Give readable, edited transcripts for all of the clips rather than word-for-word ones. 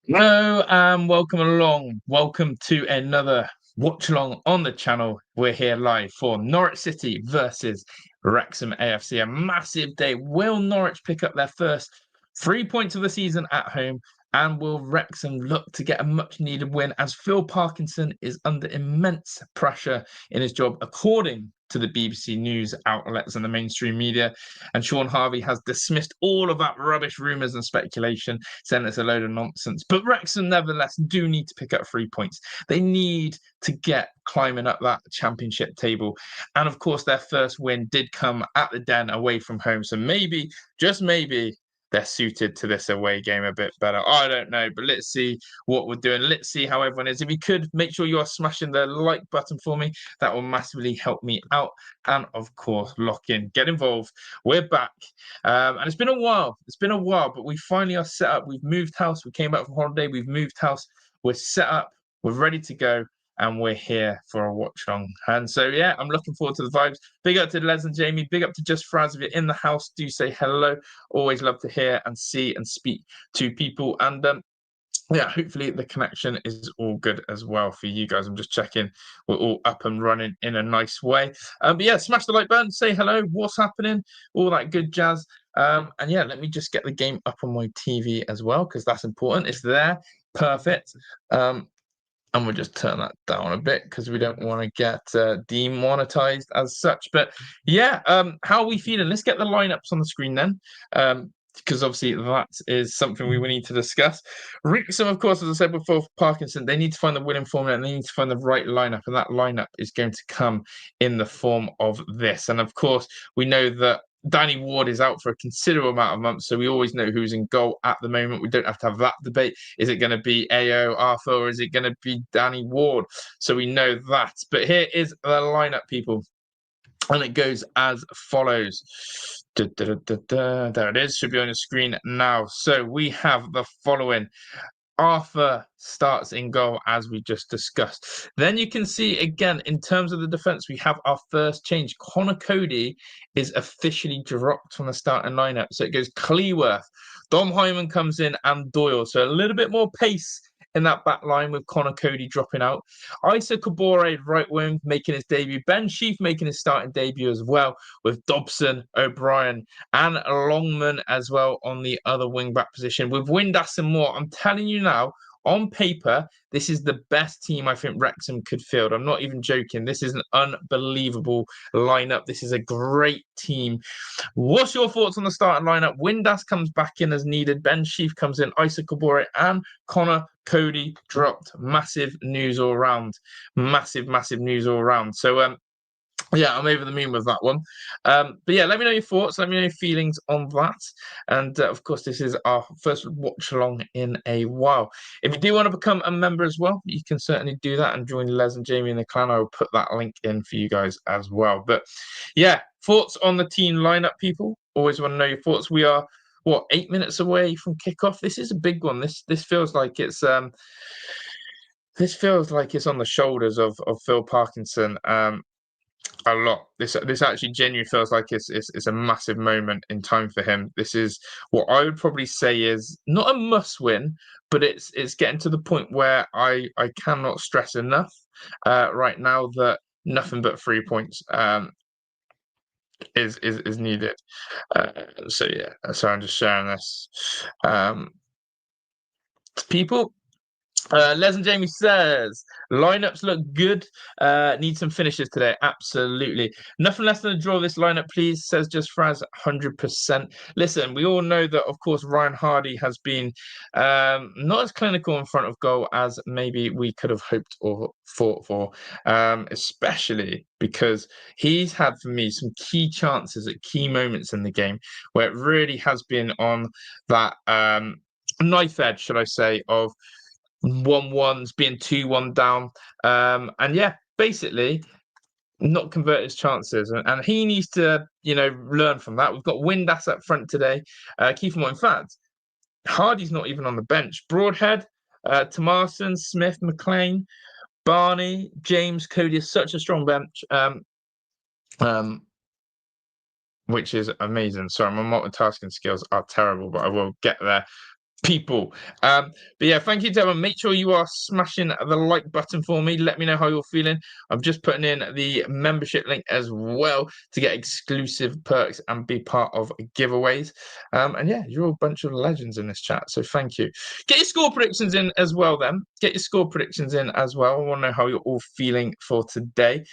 Hello and welcome along. Welcome to another watch along on the channel. We're here live for Norwich City versus Wrexham AFC. A massive day. Will Norwich pick up their first 3 points of the season at home? And will Wrexham look to get a much needed win as Phil Parkinson is under immense pressure in his job, according to the BBC News outlets and the mainstream media? And Sean Harvey has dismissed all of that rubbish rumours and speculation, saying it's a load of nonsense. But Wrexham, nevertheless, do need to pick up 3 points. They need to get climbing up that championship table. And of course, their first win did come at the Den away from home. So maybe, just maybe, they're suited to this away game a bit better. I don't know, but let's see what we're doing. Let's see how everyone is. If you could, make sure you are smashing the like button for me. That will massively help me out. And of course, lock in, get involved. We're back. And it's been a while. It's been a while, but we finally are set up. We've moved house. We came back from holiday. We've moved house. We're set up. We're ready to go. And we're here for a watch along. And so, yeah, I'm looking forward to the vibes. Big up to Les and Jamie. Big up to Just Fraz. If you're in the house, do say hello. Always love to hear and see and speak to people. And yeah, hopefully the connection is all good as well for you guys. I'm just checking we're all up and running in a nice way. But yeah, smash the like button, say hello, what's happening, all that good jazz. And yeah, let me just get the game up on my TV as well, because that's important. It's there, perfect. And we'll just turn that down a bit because we don't want to get demonetized as such. But yeah, how are we feeling? Let's get the lineups on the screen then. Because obviously that is something we will need to discuss. Wrexham, of course, as I said before, for Parkinson, they need to find the winning formula and they need to find the right lineup. And that lineup is going to come in the form of this. And of course, we know that Danny Ward is out for a considerable amount of months, so we always know who's in goal at the moment. We don't have to have that debate. Is it going to be AO, Arthur, or is it going to be Danny Ward? So we know that. But here is the lineup, people. And it goes as follows. There it is. Should be on the screen now. So we have the following. Arthur starts in goal, as we just discussed. Then you can see, again, in terms of the defence, we have our first change. Connor Cody is officially dropped from the starting lineup. So it goes Cleworth. Dom Hyman comes in and Doyle. So a little bit more pace in that back line with Connor Cody dropping out. Isa Kabore, right wing, making his debut. Ben Sheaf making his starting debut as well, with Dobson, O'Brien, and Longman as well on the other wing back position. With Windass and Moore, I'm telling you now, on paper, this is the best team I think Wrexham could field. I'm not even joking. This is an unbelievable lineup. This is a great team. What's your thoughts on the starting lineup? Windass comes back in as needed. Ben Sheaf comes in. Isa Kabore and Connor Cody dropped. Massive news all around. Massive, massive news all around. So, yeah, I'm over the moon with that one. But yeah, let me know your thoughts. Let me know your feelings on that. And of course, this is our first watch along in a while. If you do want to become a member as well, you can certainly do that and join Les and Jamie in the clan. I will put that link in for you guys as well. But yeah, thoughts on the team lineup, people. Always want to know your thoughts. We are what 8 minutes away from kickoff. This is a big one. This feels like it's on the shoulders of Phil Parkinson. A lot. This actually genuinely feels like it's a massive moment in time for him. This is what I would probably say is not a must win, but it's getting to the point where I cannot stress enough right now that nothing but 3 points is needed. So yeah, so I'm just sharing this to people. Les and Jamie says lineups look good. Need some finishes today. Absolutely. Nothing less than a draw this lineup, please, says Just Fraz 100%. Listen, we all know that, of course, Ryan Hardy has been not as clinical in front of goal as maybe we could have hoped or fought for, especially because he's had, for me, some key chances at key moments in the game where it really has been on that knife edge, should I say, of 1-1s being 2-1 down. And yeah, basically not convert his chances. And he needs to, learn from that. We've got Windass up front today. Keep him on. In fact, Hardy's not even on the bench. Broadhead, Tomarson, Smith, McLean, Barney, James, Cody is such a strong bench. Which is amazing. Sorry, my multitasking skills are terrible, but I will get there. people. But yeah, thank you to everyone. Make sure you are smashing the like button for me. Let me know how you're feeling. I'm just putting in the membership link as well to get exclusive perks and be part of giveaways. And yeah, you're all a bunch of legends in this chat, so thank you. Get your score predictions in as well then. Get your score predictions in as well. I want to know how you're all feeling for today.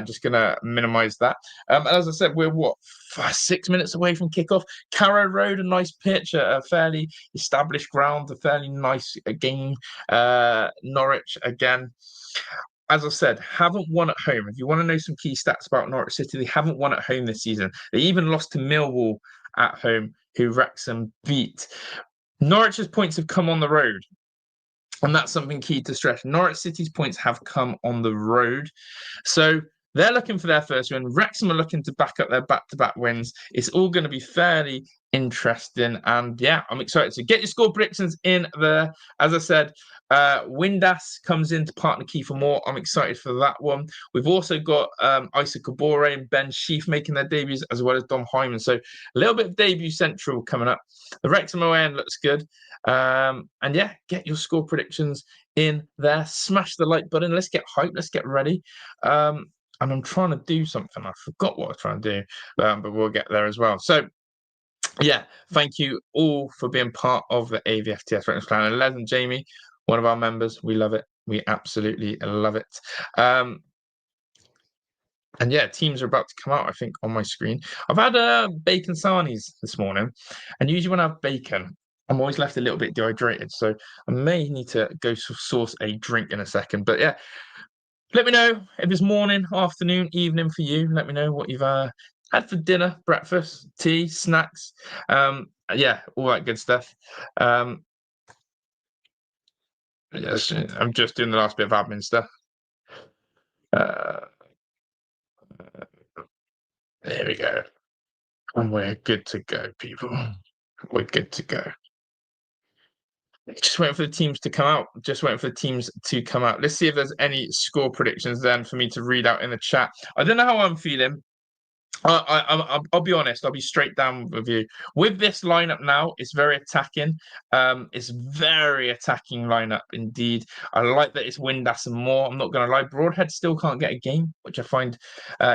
Just going to minimize that. And as I said, we're 6 minutes away from kickoff. Carrow Road, a nice pitch, a fairly established ground, a fairly nice game. Norwich again. As I said, haven't won at home. If you want to know some key stats about Norwich City, they haven't won at home this season. They even lost to Millwall at home, who Wrexham beat. Norwich's points have come on the road. And that's something key to stress. Norwich City's points have come on the road. So they're looking for their first win. Wrexham are looking to back up their back-to-back wins. It's all going to be fairly interesting. And yeah, I'm excited. So get your score predictions in there. As I said, Windass comes in to partner Kiefer Moore. I'm excited for that one. We've also got Isa Kabore and Ben Sheaf making their debuts, as well as Dom Hyman. So a little bit of debut central coming up. The Wrexham away end looks good. And yeah, get your score predictions in there. Smash the like button. Let's get hyped. Let's get ready. And I'm trying to do something. I forgot what I was trying to do, but we'll get there as well. So yeah, thank you all for being part of the AVFTS Wrexham Clan. Les and Jamie, one of our members. We love it. We absolutely love it. And yeah, teams are about to come out, I think, on my screen. I've had bacon sarnies this morning. And usually when I have bacon, I'm always left a little bit dehydrated. So I may need to go source a drink in a second. But yeah, let me know if it's morning, afternoon, evening for you. Let me know what you've had for dinner, breakfast, tea, snacks. Yeah, all that good stuff. Yes, I'm just doing the last bit of admin stuff. There we go. And we're good to go, people. We're good to go. Just waiting for the teams to come out. Let's see if there's any score predictions then for me to read out in the chat. I don't know how I'm feeling. I'll be honest. I'll be straight down with you. With this lineup now, it's very attacking. It's very attacking lineup indeed. I like that it's Windass and Moore. I'm not going to lie. Broadhead still can't get a game, which I find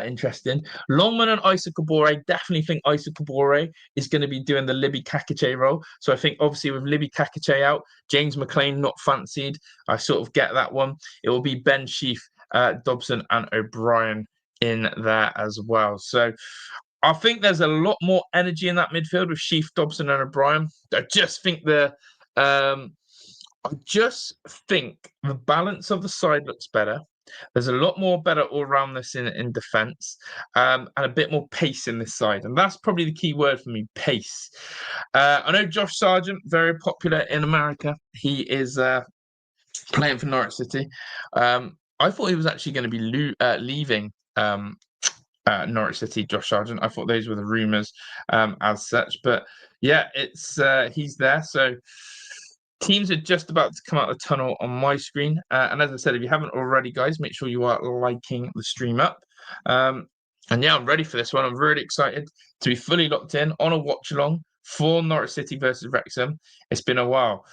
interesting. Longman and Isa Kabore. Definitely think Isa Kabore is going to be doing the Libby Kakache role. So I think obviously with Libby Kakache out, James McLean not fancied. I sort of get that one. It will be Ben Sheaf, Dobson, and O'Brien in there as well. So I think there's a lot more energy in that midfield with Sheaf, Dobson, and O'Brien. I just think the balance of the side looks better. There's a lot more better all around this in defence, and a bit more pace in this side. And that's probably the key word for me, pace. I know Josh Sargent, very popular in America. He is playing for Norwich City. I thought he was actually going to be leaving Norwich City, Josh Sargent. I thought those were the rumours as such. But yeah, it's he's there. So teams are just about to come out of the tunnel on my screen. And as I said, if you haven't already, guys, make sure you are liking the stream up. And yeah, I'm ready for this one. I'm really excited to be fully locked in on a watch along for Norwich City versus Wrexham. It's been a while.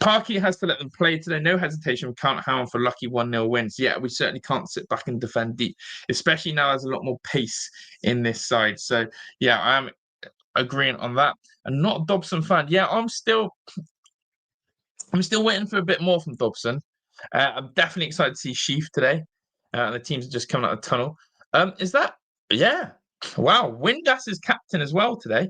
Parky has to let them play today. No hesitation. We can't have for lucky 1-0 wins. Yeah, we certainly can't sit back and defend deep, especially now there's a lot more pace in this side. So yeah, I am agreeing on that. And not a Dobson fan. Yeah, I'm still waiting for a bit more from Dobson. I'm definitely excited to see Sheaf today. The teams are just coming out of the tunnel. Yeah. Wow, Windass is captain as well today.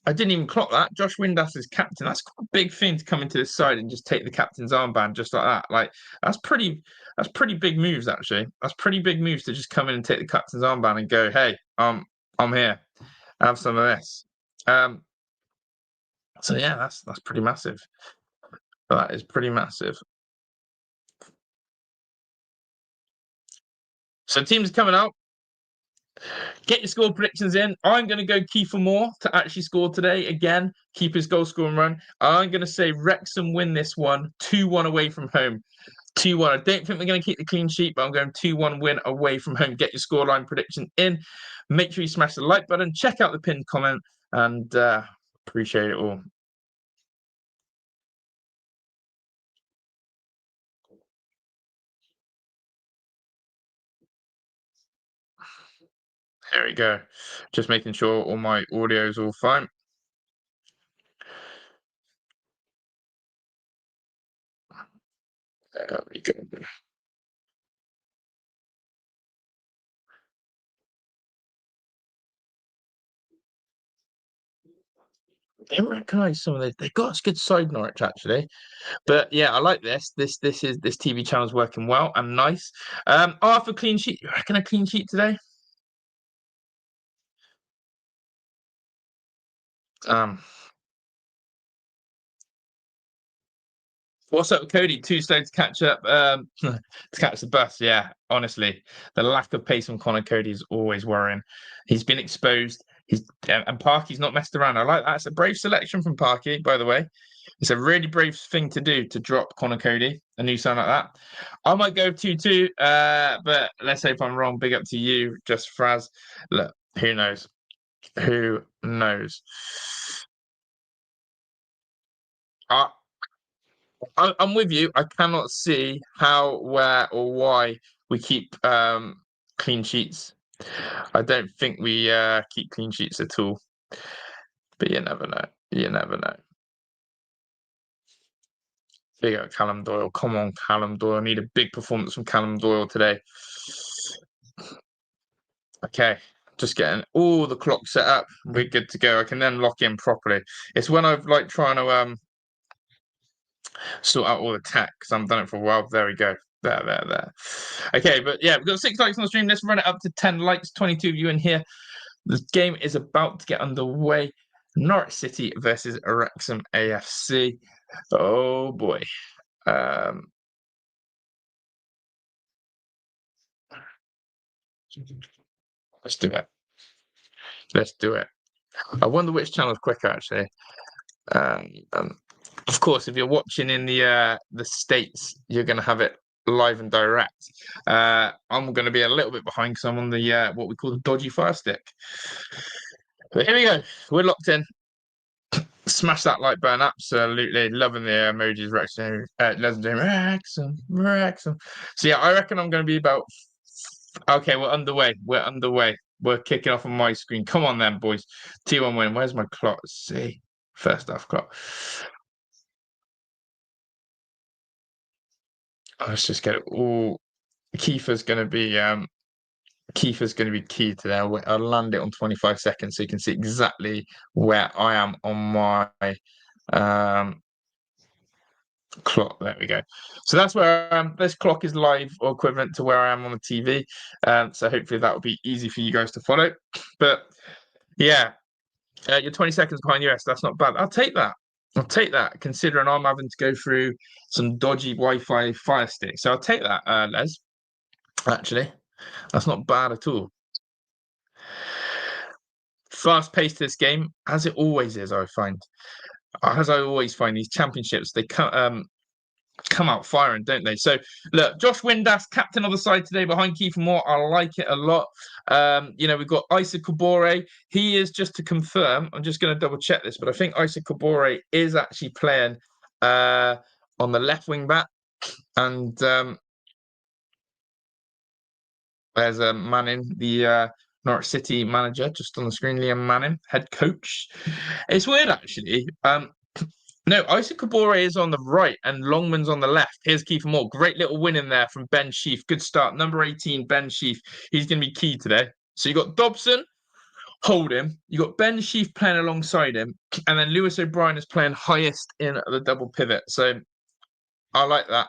I didn't even clock that. Josh Windass is captain. That's quite a big thing to come into this side and just take the captain's armband just like that. Like that's pretty big moves actually. That's pretty big moves to just come in and take the captain's armband and go, hey, I'm here. Have some of this. So yeah, that's pretty massive. That is pretty massive. So teams coming out. Get your score predictions in. I'm going to go Kiefer Moore to actually score today. Again, keep his goal scoring run. I'm going to say Wrexham win this one, 2-1 away from home. 2-1. I don't think we're going to keep the clean sheet, but I'm going 2-1 win away from home. Get your scoreline prediction in. Make sure you smash the like button. Check out the pinned comment. And Appreciate it all. There we go. Just making sure all my audio is all fine. There we go. They recognise some of the. They got a good side Norwich actually, but yeah, I like this. This TV channel is working well and nice. Arthur clean sheet. You reckon a clean sheet today? Um, What's up, Cody? Too slow to catch up, to catch the bus. Yeah, honestly, the lack of pace from Connor Cody is always worrying. He's been exposed. And Parky's not messed around. I like that. It's a brave selection from Parky, by the way. It's a really brave thing to do to drop Connor Cody, a new sign like that. I might go 2-2, but let's hope I'm wrong. Big up to you, just Fraz. Look, who knows? Who knows? I, I'm with you. I cannot see how, where, or why we keep clean sheets. I don't think we keep clean sheets at all. But you never know. You never know. Big up Callum Doyle. Come on, Callum Doyle. I need a big performance from Callum Doyle today. Okay, just getting all the clocks set up. We're good to go. I can then lock in properly. It's when I've like trying to sort out all the tech because I've done it for a while. There we go. There. Okay, but yeah, we've got 6 likes on the stream. Let's run it up to 10 likes. 22 of you in here. The game is about to get underway. Norwich City versus Wrexham AFC. Oh boy. Let's do it. Let's do it. I wonder which channel's quicker actually. Of course, if you're watching in the States, you're going to have it live and direct. I'm going to be a little bit behind because I'm on the what we call the dodgy Fire Stick. But here we go. We're locked in. Smash that like button. Absolutely loving the emojis. Wrexham, legendary Wrexham. So yeah, I reckon I'm going to be about. Okay, we're underway. We're kicking off on my screen. Come on then, boys. 2-1 win. Where's my clock? Let's see. First half clock. Let's just get it all. Kiefer's going to be key to there. I'll land it on 25 seconds so you can see exactly where I am on my clock. There we go. So that's where this clock is live or equivalent to where I am on the TV. So hopefully that will be easy for you guys to follow. But yeah, you're 20 seconds behind US. That's not bad. I'll take that. Considering I'm having to go through some dodgy Wi-Fi Fire Stick. So I'll take that, Les. Actually, that's not bad at all. Fast paced this game, as it always is. I find, as I always find, these championships they come out firing, don't they? So look, Josh Windass, captain of the side today behind Kiefer Moore. I like it a lot. We've got Isa Kabore. He is, just to confirm, I'm just going to double check this, but I think Isa Kabore is actually playing on the left wing back. And there's Manning, the Norwich City manager, just on the screen. Liam Manning, head coach. It's weird actually. No, Isa Kabore is on the right and Longman's on the left. Here's Kiefer Moore. Great little win in there from Ben Sheaf. Good start. Number 18, Ben Sheaf. He's going to be key today. So you got Dobson, hold him. You got Ben Sheaf playing alongside him. And then Lewis O'Brien is playing highest in the double pivot. So I like that.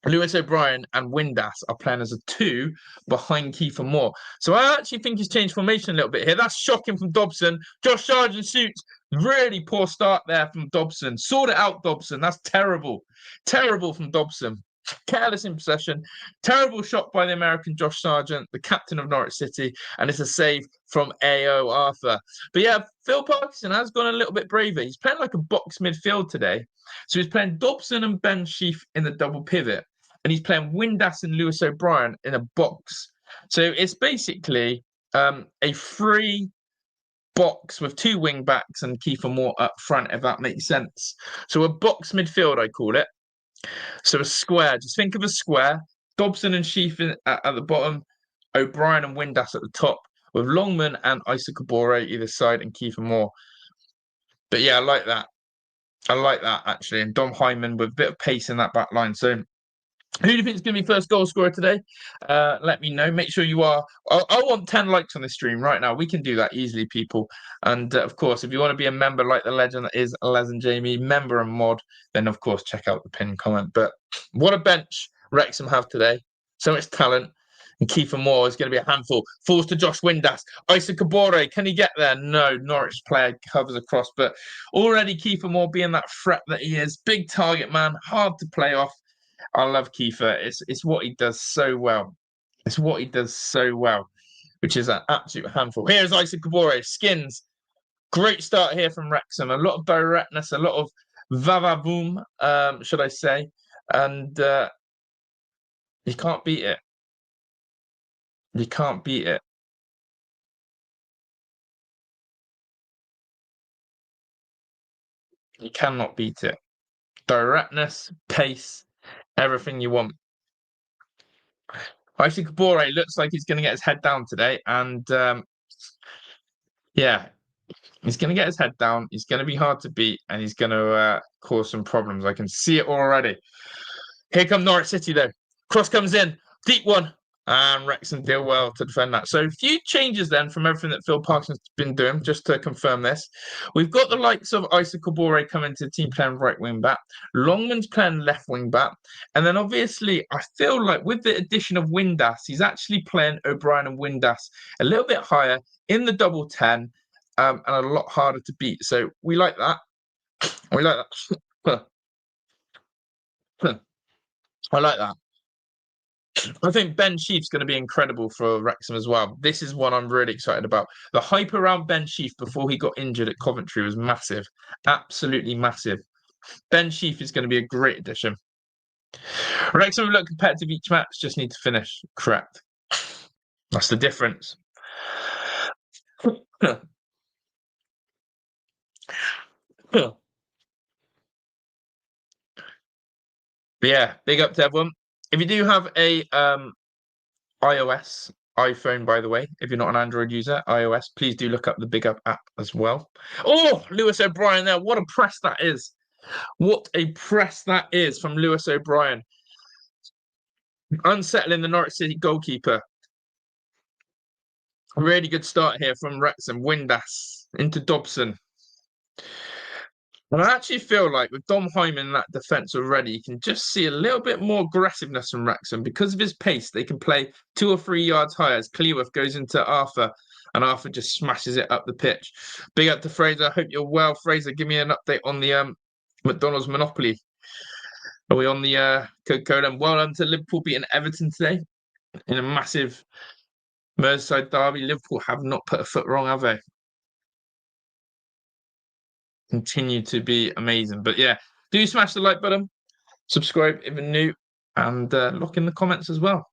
Lewis O'Brien and Windass are playing as a 2 behind Kiefer Moore. So I actually think he's changed formation a little bit here. That's shocking from Dobson. Josh Sargent shoots. Really poor start there from Dobson. Sort it out, Dobson. That's terrible. Terrible from Dobson. Careless in possession. Terrible shot by the American Josh Sargent, the captain of Norwich City. And it's a save from A.O. Arthur. But yeah, Phil Parkinson has gone a little bit braver. He's playing like a box midfield today. So he's playing Dobson and Ben Sheaf in the double pivot. And he's playing Windass and Lewis O'Brien in a box. So it's basically a free box with two wing backs and Kiefer Moore up front, if that makes sense. So a box midfield, I call it. So a square. Just think of a square. Dobson and Sheaf at the bottom, O'Brien and Windass at the top, with Longman and Isa Kabore either side and Kiefer Moore. But yeah, I like that. I like that actually. And Dom Hyman with a bit of pace in that back line. So who do you think is going to be first goal scorer today? Let me know. Make sure you are. I want 10 likes on this stream right now. We can do that easily, people. And of course, if you want to be a member like the legend that is Les and Jamie, member and mod, then of course check out the pinned comment. But what a bench Wrexham have today. So much talent. And Kiefer Moore is going to be a handful. Falls to Josh Windass. Isa Kabore, can he get there? No, Norwich player covers across. But already Kiefer Moore being that threat that he is. Big target man, hard to play off. I love Kiefer. It's what he does so well. It's what he does so well, which is an absolute handful. Here's Isa Kabore. Skins. Great start here from Wrexham. A lot of directness, a lot of vavavoom, should I say. And you can't beat it. You can't beat it. You cannot beat it. Directness, pace, everything you want. Isa Kabore looks like he's going to get his head down today. And yeah, he's going to get his head down. He's going to be hard to beat, and he's going to cause some problems. I can see it already. Here come Norwich City, though. Cross comes in. Deep one. And Wrexham deal well to defend that. So a few changes then from everything that Phil Parkinson's been doing, just to confirm this. We've got the likes of Isa Kabore coming to the team playing right wing back. Longman's playing left wing back. And then obviously, I feel like with the addition of Windass, he's actually playing O'Brien and Windass a little bit higher in the double 10 and a lot harder to beat. So we like that. We like that. I like that. I think Ben Sheaf's going to be incredible for Wrexham as well. This is one I'm really excited about. The hype around Ben Sheaf before he got injured at Coventry was massive. Absolutely massive. Ben Sheaf is going to be a great addition. Wrexham will look competitive each match, just need to finish correct. That's the difference. But yeah, big up to everyone. If you do have a iOS, iPhone, by the way, if you're not an Android user, iOS, please do look up the Big Up app as well. Oh, Lewis O'Brien there. What a press that is. What a press that is from Lewis O'Brien. Unsettling the Norwich City goalkeeper. A really good start here from Wrexham. Windass into Dobson. And I actually feel like with Dom Hyman in that defence already, you can just see a little bit more aggressiveness from Wrexham. Because of his pace, they can play 2 or 3 yards higher as Cleworth goes into Arthur, and Arthur just smashes it up the pitch. Big up to Fraser. I hope you're well. Fraser, give me an update on the McDonald's Monopoly. Are we on the Coca-Cola? And well done to Liverpool beating Everton today in a massive Merseyside derby. Liverpool have not put a foot wrong, have they? Continue to be amazing. But yeah, do smash the like button, subscribe if you're new, and look in the comments as well.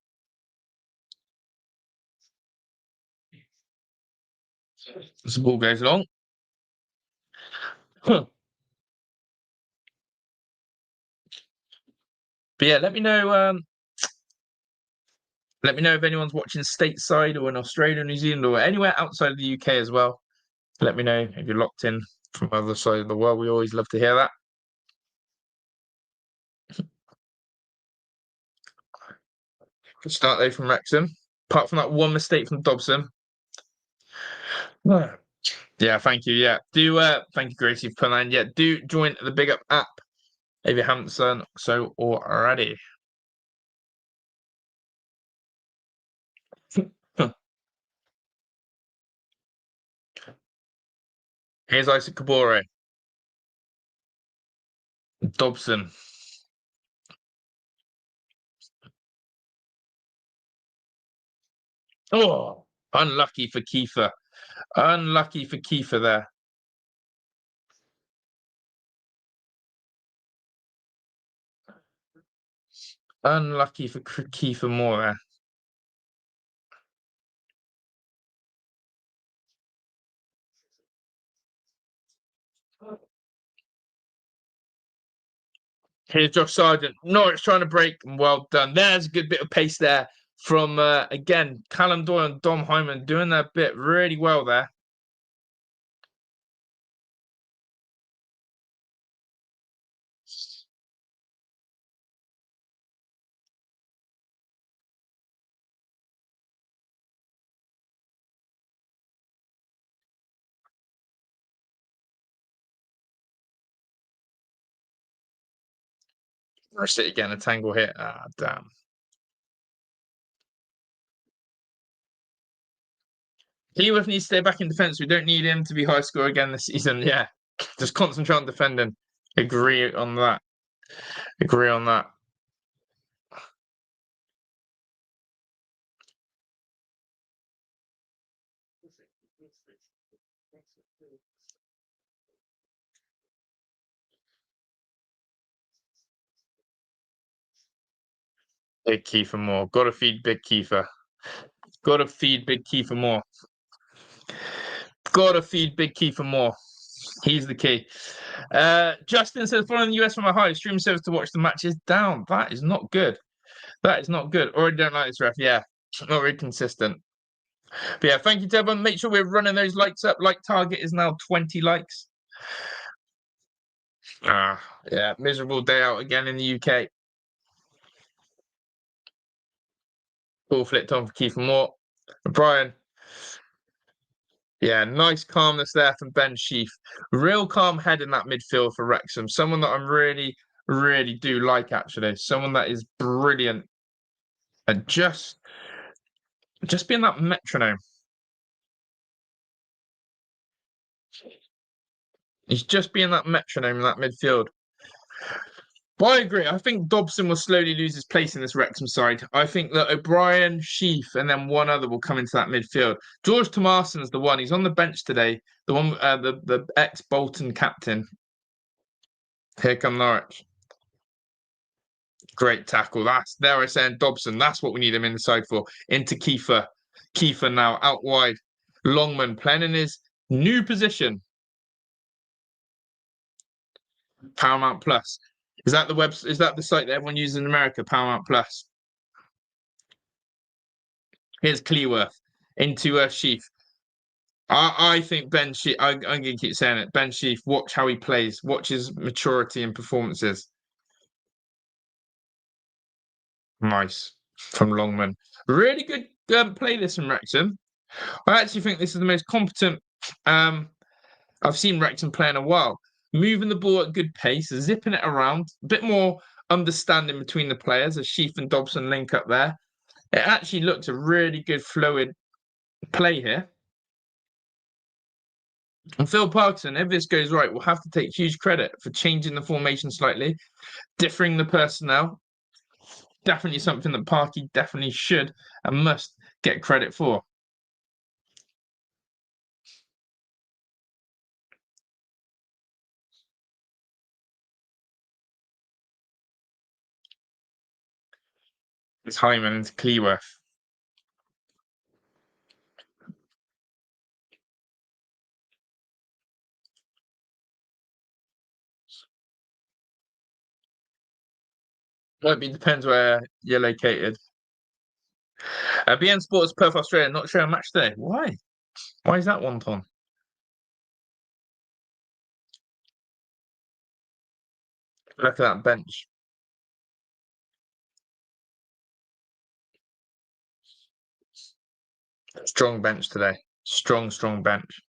As the ball goes along. But yeah, let me know. Let me know if anyone's watching stateside or in Australia, New Zealand, or anywhere outside of the UK as well. Let me know if you're locked in from the other side of the world. We always love to hear that. Good start though from Wrexham. Apart from that one mistake from Dobson. Yeah, thank you. Yeah, do thank you, Gracie, for putting that in. Yeah, do join the Big Up app if you haven't done so already. Here's Isa Kabore. Dobson. Oh, unlucky for Kiefer. Unlucky for Kiefer there. Unlucky for Kiefer Moore there. Here's Josh Sargent. Norwich trying to break. Well done. There's a good bit of pace there from, again, Callum Doyle and Dom Hyman doing their bit really well there. City getting a tangle hit. Ah, damn. Keyworth needs to stay back in defence. We don't need him to be high score again this season. Yeah, just concentrate on defending. Agree on that. Agree on that. Big Kiefer more. Got to feed Big Kiefer. Got to feed Big Kiefer more. Got to feed Big Kiefer more. He's the key. Justin says, following the US from Ohio, stream service to watch the match is down. That is not good. That is not good. Already don't like this ref. Yeah, not very consistent. But yeah, thank you to everyone. Make sure we're running those likes up. Like target is now 20 likes. Yeah, miserable day out again in the UK. Ball flipped on for Kiefer Moore. Brian. Yeah, nice calmness there from Ben Sheaf. Real calm head in that midfield for Wrexham. Someone that I'm really, really do like, actually. Someone that is brilliant. And just being that metronome. He's just being that metronome in that midfield. But I agree. I think Dobson will slowly lose his place in this Wrexham side. I think that O'Brien, Sheaf, and then one other will come into that midfield. George Tomarson's the one. He's on the bench today. The one, the ex-Bolton captain. Here come Norwich. Great tackle. That's there. I saying Dobson. That's what we need him inside for. Into Kiefer. Kiefer now out wide. Longman playing in his new position. Paramount Plus. Is that the web? Is that the site that everyone uses in America? Paramount Plus. Here's Cleworth into Sheaf. I think Ben Sheaf. I'm going to keep saying it. Ben Sheaf. Watch how he plays. Watch his maturity and performances. Nice from Longman. Really good play this from Wrexham. I actually think this is the most competent I've seen Wrexham play in a while. Moving the ball at good pace, zipping it around, a bit more understanding between the players as Sheaf and Dobson link up there. It actually looks a really good fluid play here. And Phil Parkinson, if this goes right, will have to take huge credit for changing the formation slightly, differing the personnel. Definitely something that Parky definitely should and must get credit for. It's Hyman into Cleworth. Might be depends where you're located. BN Sports Perth Australia not showing a match today. Why? Why is that one on? Look at that bench. Strong bench today. Strong bench.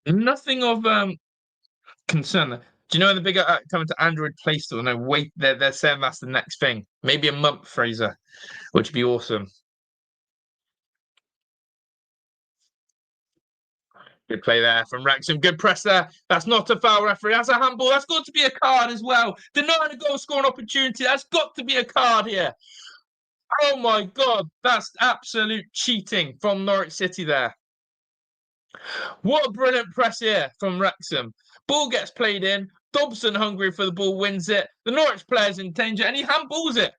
Nothing of concern. Do you know when the bigger coming to Android Play Store? No, wait, they're saying that's the next thing. Maybe a month, Fraser, which would be awesome. Good play there from Wrexham. Good press there. That's not a foul, referee. That's a handball. That's got to be a card as well. Denying a goal scoring opportunity. That's got to be a card here. Oh my God. That's absolute cheating from Norwich City there. What a brilliant press here from Wrexham. Ball gets played in. Dobson, hungry for the ball, wins it. The Norwich player's in danger and he handballs it.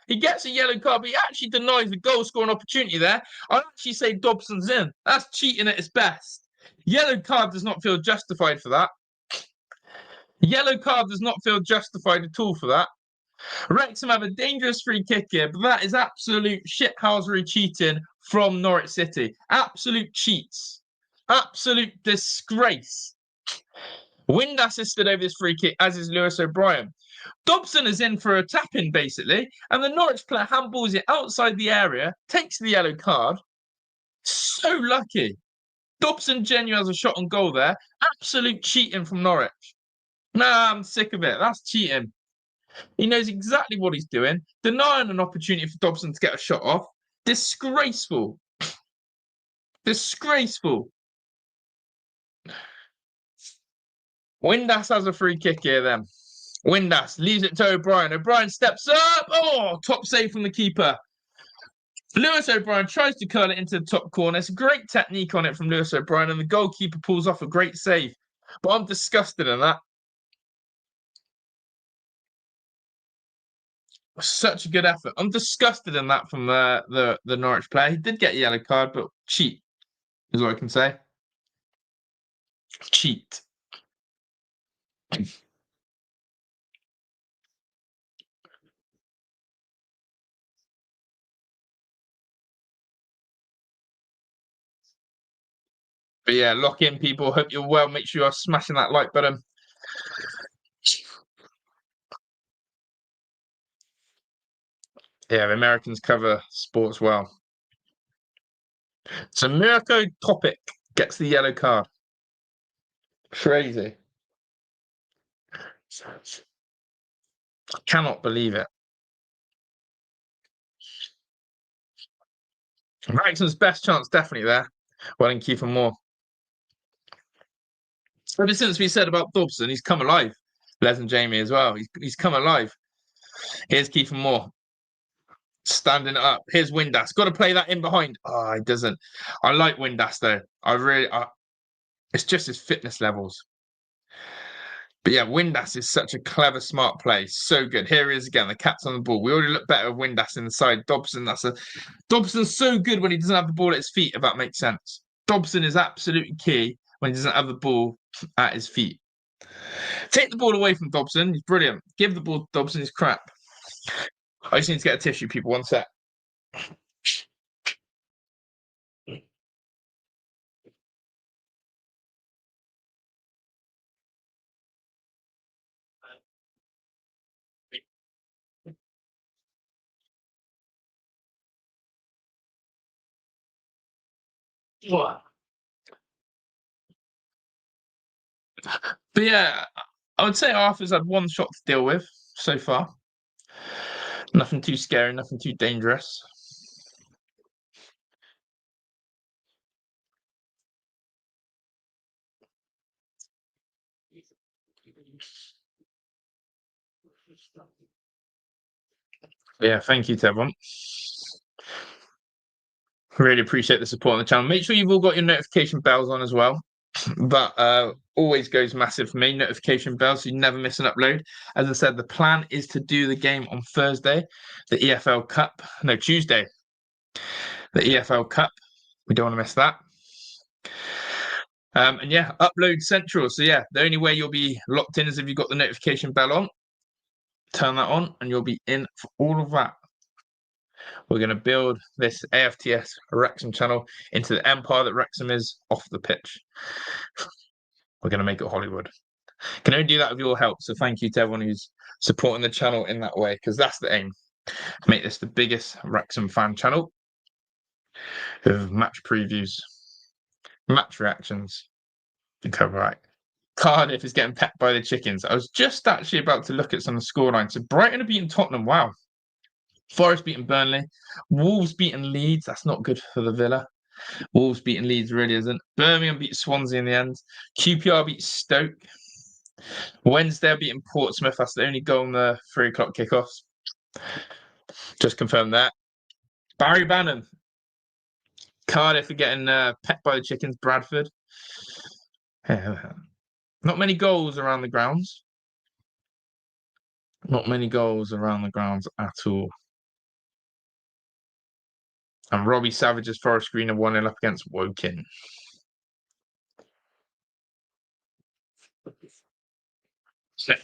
He gets a yellow card, but he actually denies the goal scoring opportunity there. I'd actually say Dobson's in. That's cheating at its best. Yellow card does not feel justified for that. Yellow card does not feel justified at all for that. Wrexham have a dangerous free kick here, but that is absolute shithousery cheating from Norwich City. Absolute cheats. Absolute disgrace. Windass is stood over this free kick, as is Lewis O'Brien. Dobson is in for a tap-in, basically, and the Norwich player handballs it outside the area, takes the yellow card. So lucky. Dobson genuinely has a shot on goal there. Absolute cheating from Norwich. Nah, I'm sick of it. That's cheating. He knows exactly what he's doing, denying an opportunity for Dobson to get a shot off. Disgraceful. Disgraceful. Windass has a free kick here then. Windass leaves it to O'Brien. O'Brien steps up. Oh, top save from the keeper. Lewis O'Brien tries to curl it into the top corner. It's a great technique on it from Lewis O'Brien, and the goalkeeper pulls off a great save. But I'm disgusted in that. Such a good effort. I'm disgusted in that from the Norwich player. He did get a yellow card, but cheat is what I can say. Cheat. But yeah, lock in, people. Hope you're well. Make sure you're smashing that like button. Yeah, the Americans cover sports well. So Mirko Topic gets the yellow card. Crazy. I cannot believe it. Wrexham's best chance definitely there. Well, in Kiefer Moore. Ever since we said about Dobson, he's come alive. Les and Jamie as well. He's come alive. Here's Kiefer Moore. Standing up. Here's Windass. Got to play that in behind. Oh, he doesn't. I like Windass though. It's just his fitness levels. But yeah, Windass is such a clever, smart play. So good. Here he is again. The cat's on the ball. We already look better with Windass inside. Dobson's so good when he doesn't have the ball at his feet, if that makes sense. Dobson is absolutely key when he doesn't have the ball at his feet. Take the ball away from Dobson. He's brilliant. Give the ball to Dobson. He's crap. I just need to get a tissue, people. One sec. What? But yeah, I would say Arthur's had one shot to deal with so far. Nothing too scary, nothing too dangerous. Yeah, thank you to everyone. Really appreciate the support on the channel. Make sure you've all got your notification bells on as well. That always goes massive for me, notification bells, so you never miss an upload. As I said, the plan is to do the game on Thursday, the EFL Cup. No, Tuesday, the EFL Cup. We don't want to miss that. And yeah, upload central. So yeah, the only way you'll be locked in is if you've got the notification bell on. Turn that on and you'll be in for all of that. We're going to build this AFTS Wrexham channel into the empire that Wrexham is off the pitch. We're going to make it Hollywood. Can only do that with your help. So thank you to everyone who's supporting the channel in that way, because that's the aim. Make this the biggest Wrexham fan channel with match previews, match reactions, and cover right. Cardiff is getting pecked by the chickens. I was just actually about to look at some of the scoreline. So Brighton have beaten Tottenham. Wow. Forest beaten Burnley. Wolves beaten Leeds. That's not good for the Villa. Wolves beaten Leeds really isn't. Birmingham beat Swansea in the end. QPR beat Stoke. Wednesday beaten Portsmouth. That's the only goal in the 3 o'clock kickoffs. Just confirm that. Barry Bannon. Cardiff are getting pecked by the chickens. Bradford. Not many goals around the grounds. Not many goals around the grounds at all. And Robbie Savage's Forest Green are 1-0 up against Woking.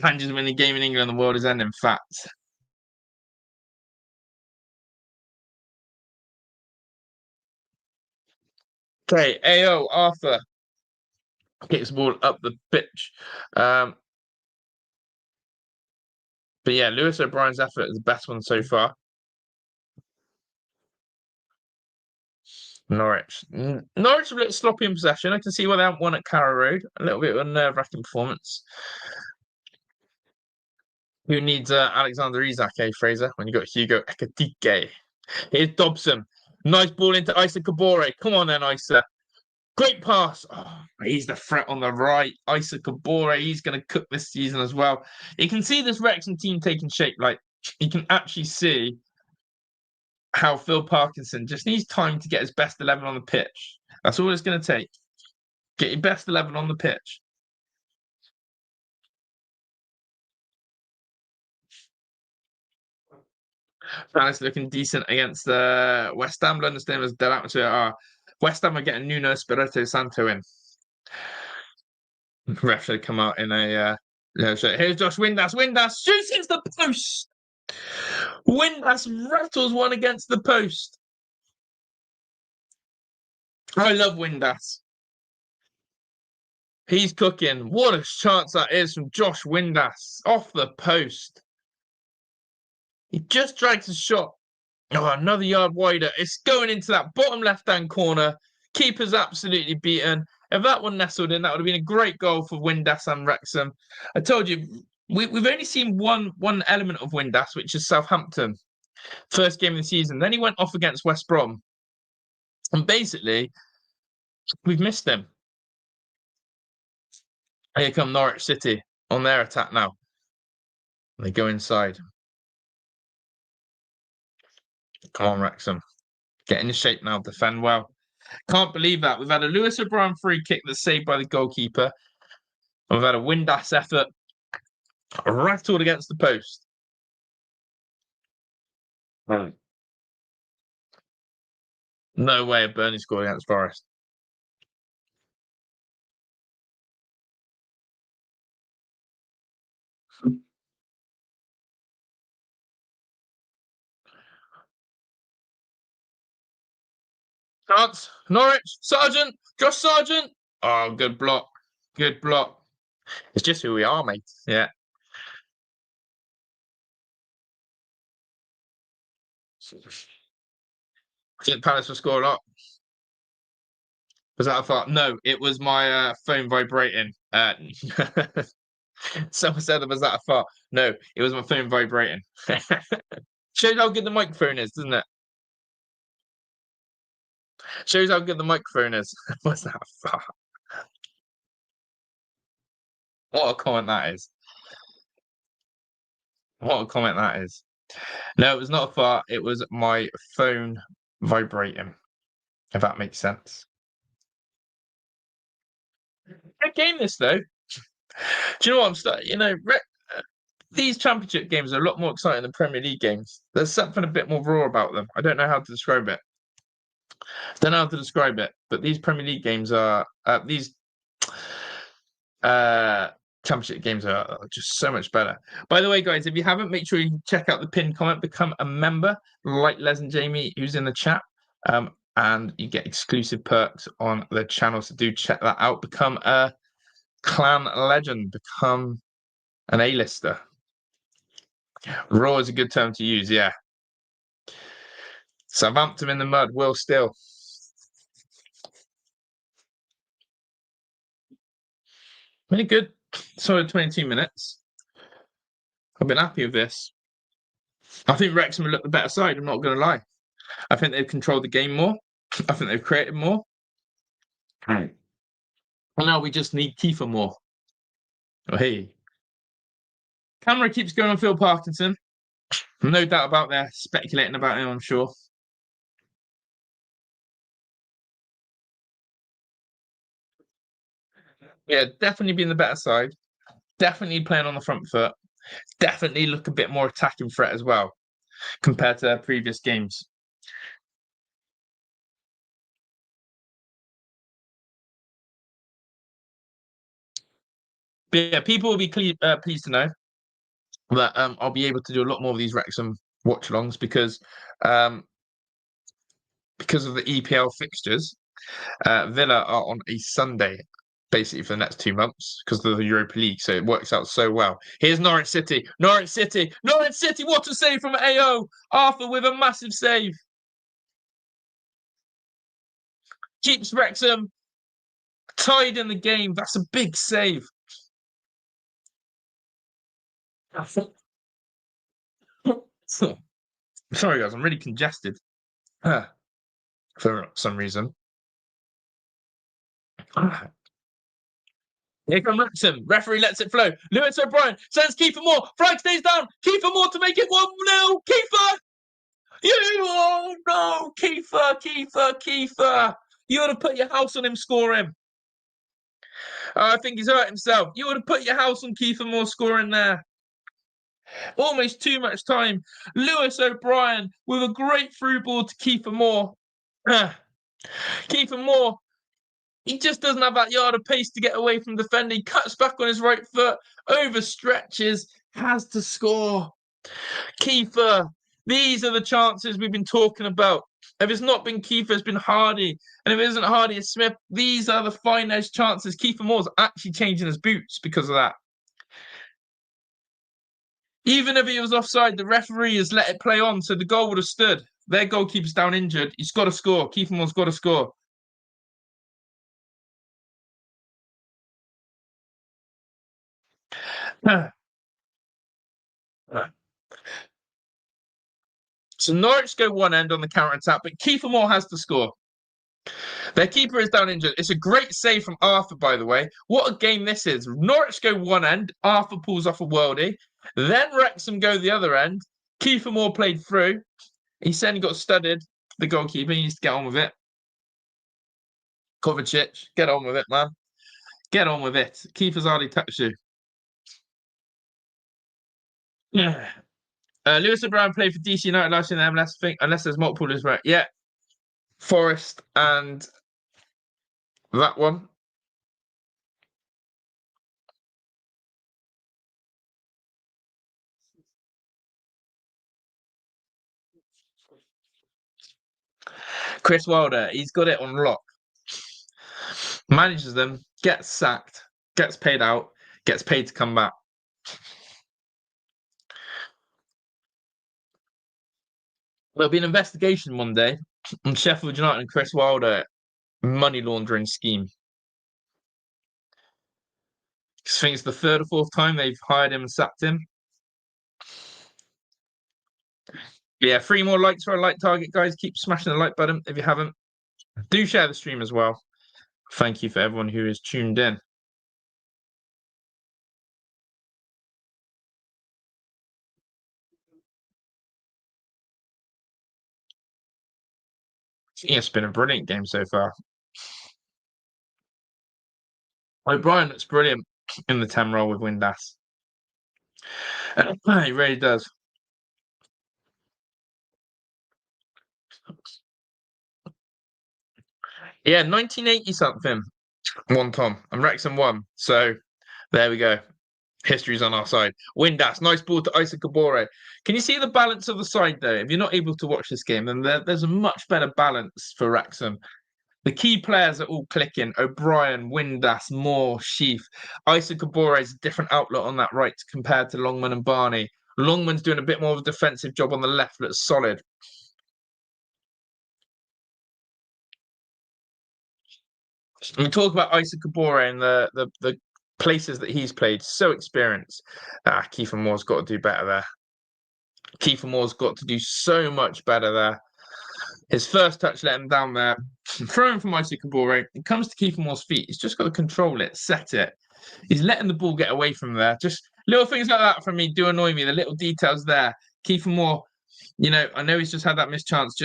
Panger's winning game in England, the world is ending. Fact. Okay, AO Arthur kicks the ball up the pitch. But yeah, Lewis O'Brien's effort is the best one so far. Norwich. Norwich a little sloppy in possession. I can see why they haven't won at Carrow Road. A little bit of a nerve-wracking performance. Who needs Alexander Isak, Fraser, when you got Hugo Ekitike? Here's Dobson. Nice ball into Isa Kabore. Come on then, Isa. Great pass. Oh, he's the threat on the right. Isa Kabore, he's going to cook this season as well. You can see this Wrexham team taking shape. Like, you can actually see how Phil Parkinson just needs time to get his best 11 on the pitch. That's all it's going to take. Get your best 11 on the pitch. Palace looking decent against West Ham. London Stadium was dead atmosphere. West Ham are getting Nuno Espirito Santo in. Ref should come out in a. Here's Josh Windass. Windass shoots into the post. Windass rattles one against the post. I love Windass. He's cooking. What a chance that is from Josh Windass off the post. He just drags a shot. Oh, another yard wider. It's going into that bottom left-hand corner. Keeper's absolutely beaten. If that one nestled in, that would have been a great goal for Windass and Wrexham. I told you, we've only seen one element of Windass, which is Southampton. First game of the season. Then he went off against West Brom. And basically, we've missed him. Here come Norwich City on their attack now. They go inside. Come on, Wrexham. Get in shape now. Defend well. Can't believe that. We've had a Lewis O'Brien free kick that's saved by the goalkeeper. And we've had a Windass effort rattled against the post. No way of Burnley scored against Forest. Chance. Norwich. Sargent. Josh Sargent. Oh, good block. Good block. It's just who we are, mate. Yeah. Did Palace will score a lot? Was that a thought? No, it was my phone vibrating. Someone said, was that a fart? No, it was my phone vibrating. Shows how good the microphone is, doesn't it? Shows how good the microphone is. Was that a fart? What a comment that is. What a comment that is. No, it was not a fart. It was my phone vibrating, if that makes sense. Good game, this, though. Do you know what I'm starting? These championship games are a lot more exciting than Premier League games. There's something a bit more raw about them. I don't know how to describe it. Don't know how to describe it, but these Premier League games are these championship games are just so much better. By the way, guys, if you haven't, make sure you check out the pinned comment, become a member, like Les and Jamie, who's in the chat, and you get exclusive perks on the channel. So do check that out. Become a clan legend. Become an A-lister. Raw is a good term to use, yeah. Southampton in the mud, Will Still. Really good. Solid 22 minutes. I've been happy with this. I think Wrexham have looked the better side, I'm not going to lie. I think they've controlled the game more. I think they've created more. Well, now we just need Kiefer more. Oh, hey. Camera keeps going on Phil Parkinson. No doubt about that. Speculating about him, I'm sure. Yeah, definitely being the better side. Definitely playing on the front foot. definitely look a bit more attacking threat as well compared to their previous games. But yeah, people will be pleased to know that I'll be able to do a lot more of these Wrexham watch-alongs um, because of the EPL fixtures. Villa are on a Sunday, basically for the next 2 months because of the Europa League, so it works out so well. Here's Norwich City, Norwich City, Norwich City! What a save from AO! Arthur with a massive save. Keeps Wrexham tied in the game. That's a big save. Sorry, guys, I'm really congested for some reason. Here comes Wrexham. Referee lets it flow. Lewis O'Brien sends Kiefer Moore. Frank stays down. Kiefer Moore to make it 1-0. Kiefer! Oh no! Kiefer! You would have put your house on him scoring. I think he's hurt himself. You would have put your house on Kiefer Moore scoring there. Almost too much time. Lewis O'Brien with a great through ball to Kiefer Moore. Kiefer Moore, he just doesn't have that yard of pace to get away from defending. Cuts back on his right foot, overstretches, has to score. Kiefer, these are the chances we've been talking about. If it's not been Kiefer, it's been Hardy. And if it isn't Hardy, it's Smith. These are the fine-edged chances. Kiefer Moore's actually changing his boots because of that. Even if he was offside, the referee has let it play on, so the goal would have stood. Their goalkeeper's down injured. He's got to score. Kiefer Moore's got to score. So Norwich go one end on the counter-attack, but Kiefer Moore has to score. Their keeper is down injured. It's a great save from Arthur, by the way. What a game this is. Norwich go one end. Arthur pulls off a worldie. Then Wrexham go the other end. Kiefer Moore played through. He said he got studded. The goalkeeper, he needs to get on with it. Kovacic, get on with it, man. Get on with it. Keeper's hardly touched you. Yeah. Lewis O'Brien played for DC United last year in the MLS, I think, unless there's multiple as right. Yeah. Forest and that one. Chris Wilder, he's got it on lock. Manages them, gets sacked, gets paid out, gets paid to come back. There'll be an investigation one day on Sheffield United and Chris Wilder money laundering scheme. I think it's the third or fourth time they've hired him and sacked him. Yeah, 3 more likes for a like target, guys. Keep smashing the like button if you haven't. Do share the stream as well. Thank you for everyone who is tuned in. Yeah, it's been a brilliant game so far. O'Brien looks brilliant in the 10 role with Windass. He really does. Yeah, 1980 something. One Tom and Wrexham won. So there we go. History's on our side. Windass, nice ball to Isa Kabore. Can you see the balance of the side though? If you're not able to watch this game, then there's a much better balance for Wrexham. The key players are all clicking. O'Brien, Windass, Moore, Sheaf. Isa Kabore is a different outlet on that right compared to Longman and Barney. Longman's doing a bit more of a defensive job on the left that's solid. We talk about Isa Kabore and the places that he's played. So experienced. Kiefer Moore's got to do better there. Kiefer Moore's got to do so much better there. His first touch let him down there. Throwing from Isa Kabore. It comes to Kiefer Moore's feet. He's just got to control it, set it. He's letting the ball get away from there. Just little things like that from me do annoy me. The little details there. Kiefer Moore, I know he's just had that missed chance.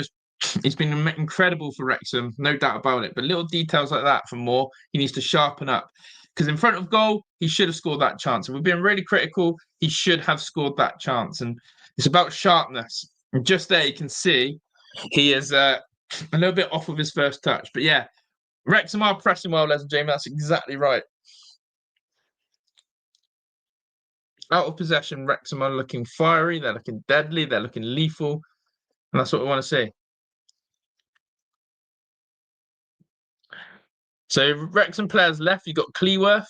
He's been incredible for Wrexham, no doubt about it. But little details like that from Moore, he needs to sharpen up. Because in front of goal, he should have scored that chance. And we've been really critical. he should have scored that chance. And it's about sharpness. And just there, you can see he is a little bit off of his first touch. But yeah, Wrexham are pressing well, Les and Jamie. That's exactly right. Out of possession, Wrexham are looking fiery. They're looking deadly. They're looking lethal. And that's what we want to see. So Wrexham players left. You've got Cleworth.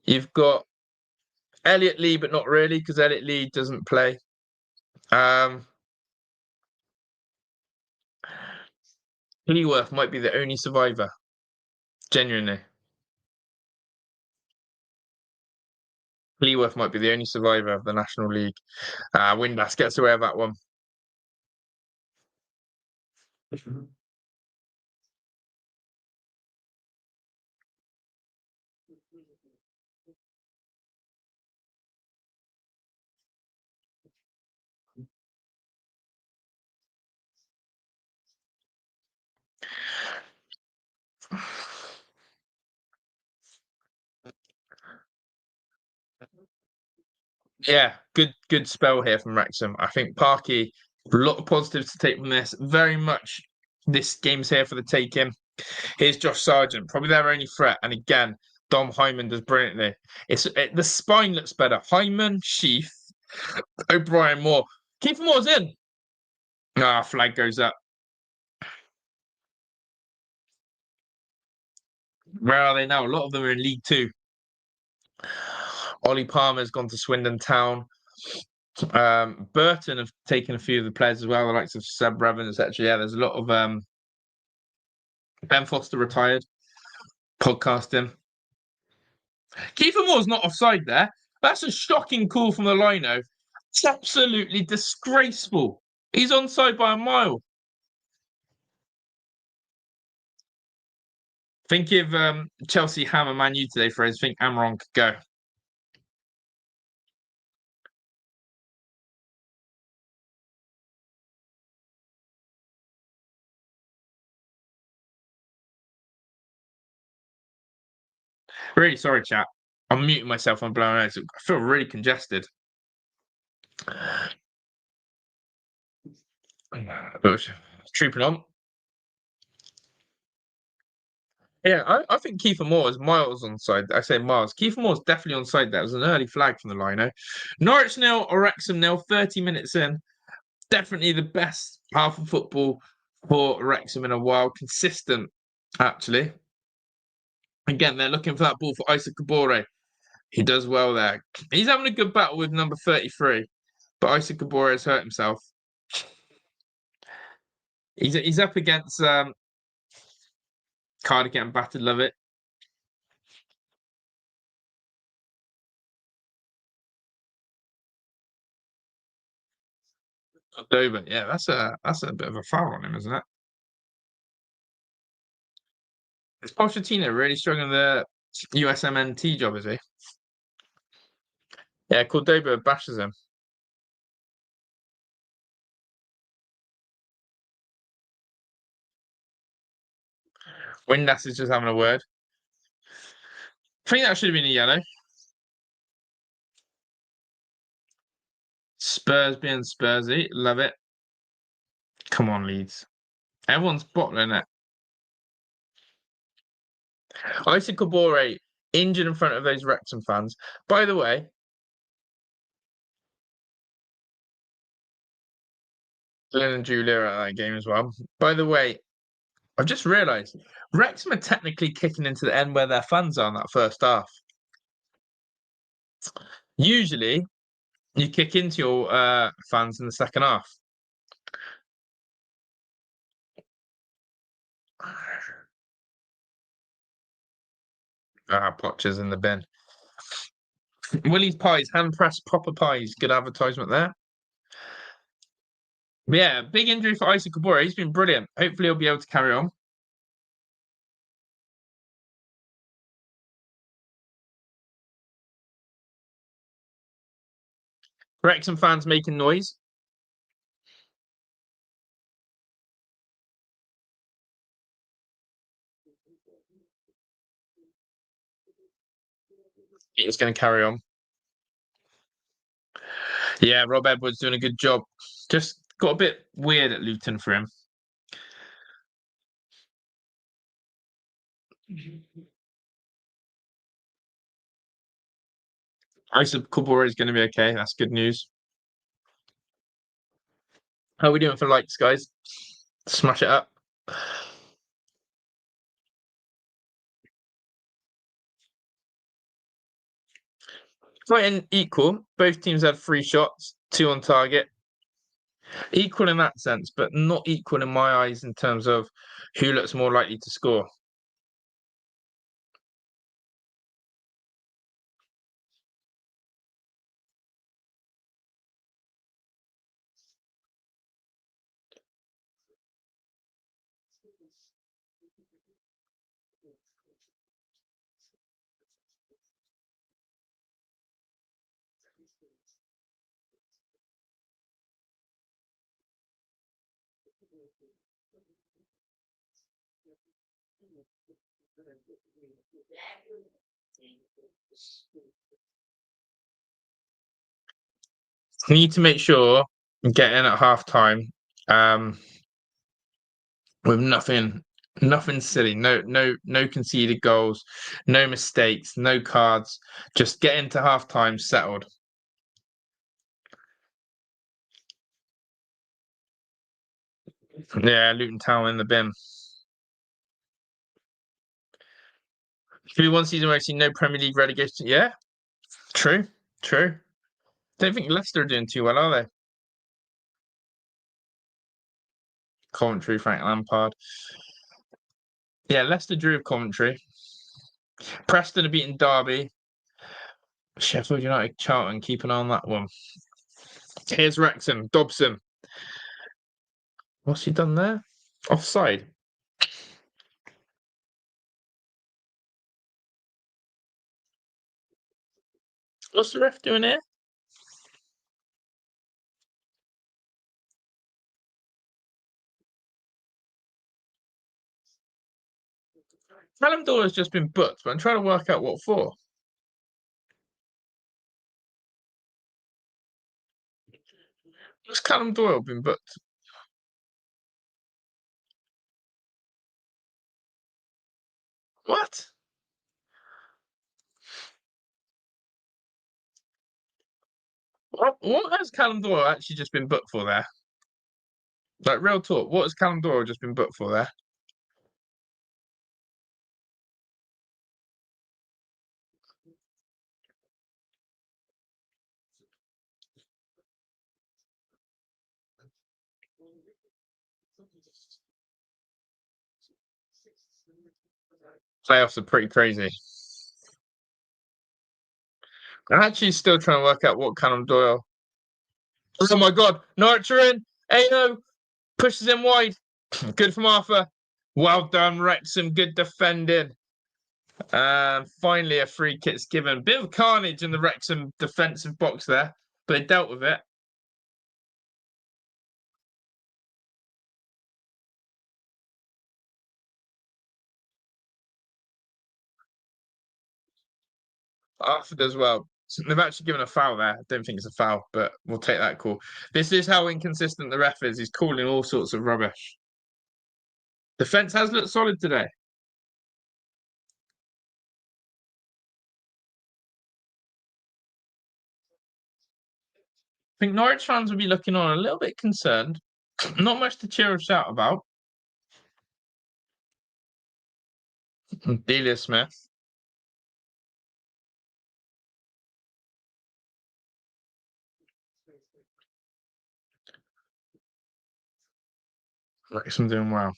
You've got Elliot Lee, but not really, because Elliot Lee doesn't play. Cleworth might be the only survivor. Genuinely. Cleworth might be the only survivor of the National League. Windass gets away with that one. Yeah, good spell here from Wrexham. I think Parky, a lot of positives to take from this. Very much this game's here for the taking. Here's Josh Sargent, probably their only threat. And again, Dom Hyman does brilliantly. The spine looks better. Hyman, Sheath, O'Brien, Moore. Kiefer Moore's in. Flag goes up. Where are they now? A lot of them are in League Two. Ollie Palmer's gone to Swindon Town. Burton have taken a few of the players as well, the likes of Seb Brevin, etc. Yeah, there's a lot of Ben Foster retired. Podcasting. Kiefer Moore's not offside there. That's a shocking call from the lino. It's absolutely disgraceful. He's onside by a mile. Think if Chelsea hammer Man U today, Fraser, think Amaron could go. Really sorry, chat. I'm muting myself. I'm blowing out. I feel really congested. Trooping on. Yeah, I think Kiefer Moore is miles onside. I say miles. Kiefer Moore's definitely onside there. It was an early flag from the lino. Norwich nil or Wrexham nil, 30 minutes in. Definitely the best half of football for Wrexham in a while. Consistent, actually. Again, they're looking for that ball for Isa Kabore. He does well there. He's having a good battle with number 33, but Isa Kabore has hurt himself. He's up against Cardiff getting battered. Love it. Dover, yeah, that's a bit of a foul on him, isn't it? Is Pochettino really struggling the USMNT job, is he? Yeah, Cordoba bashes him. Windass is just having a word. I think that should have been a yellow. Spurs being Spursy. Love it. Come on, Leeds. Everyone's bottling it. Isa Kabore injured in front of those Wrexham fans. By the way, Glenn and Julia are at that game as well. By the way, I've just realised Wrexham are technically kicking into the end where their fans are in that first half. Usually, you kick into your fans in the second half. Potcher's in the bin. Willie's Pies, hand pressed proper pies. Good advertisement there. But yeah, big injury for Isa Kabore. He's been brilliant. Hopefully, he'll be able to carry on. Wrexham fans making noise. It's going to carry on. Yeah, Rob Edwards doing a good job. Just got a bit weird at Luton for him. I said Kabore is going to be okay. That's good news. How are we doing for likes, guys? Smash it up. Quite an equal. Both teams had 3 shots, 2 on target. Equal in that sense, but not equal in my eyes in terms of who looks more likely to score. Need to make sure and get in at half time with nothing silly, no conceded goals, no mistakes, no cards. Just get into half time settled. Yeah, Luton Town in the bin. Should be one season where I see no Premier League relegation. Yeah, true, true. Don't think Leicester are doing too well, are they? Coventry, Frank Lampard. Yeah, Leicester drew with Coventry. Preston are beating Derby. Sheffield United, Charlton, keep an eye on that one. Here's Wrexham, Dobson. What's he done there? Offside. What's the ref doing here? Callum Doyle has just been booked, but I'm trying to work out what for. What's Callum Doyle been booked? What? What has Callum Doyle actually just been booked for there? Like real talk, what has Callum Doyle just been booked for there? Playoffs are pretty crazy. I'm actually still trying to work out what Callum Doyle. Oh my god, Norwich are in. Ayo pushes him wide. Good from Arthur. Well done, Wrexham. Good defending. Finally, a free kick's given. Bit of carnage in the Wrexham defensive box there, but they dealt with it. Arthur does well. They've actually given a foul there. I don't think it's a foul, but we'll take that call. This is how inconsistent the ref is. He's calling all sorts of rubbish. Defense has looked solid today. I think Norwich fans will be looking on a little bit concerned. Not much to cheer or shout about. Delia Smith. Wrexham doing well.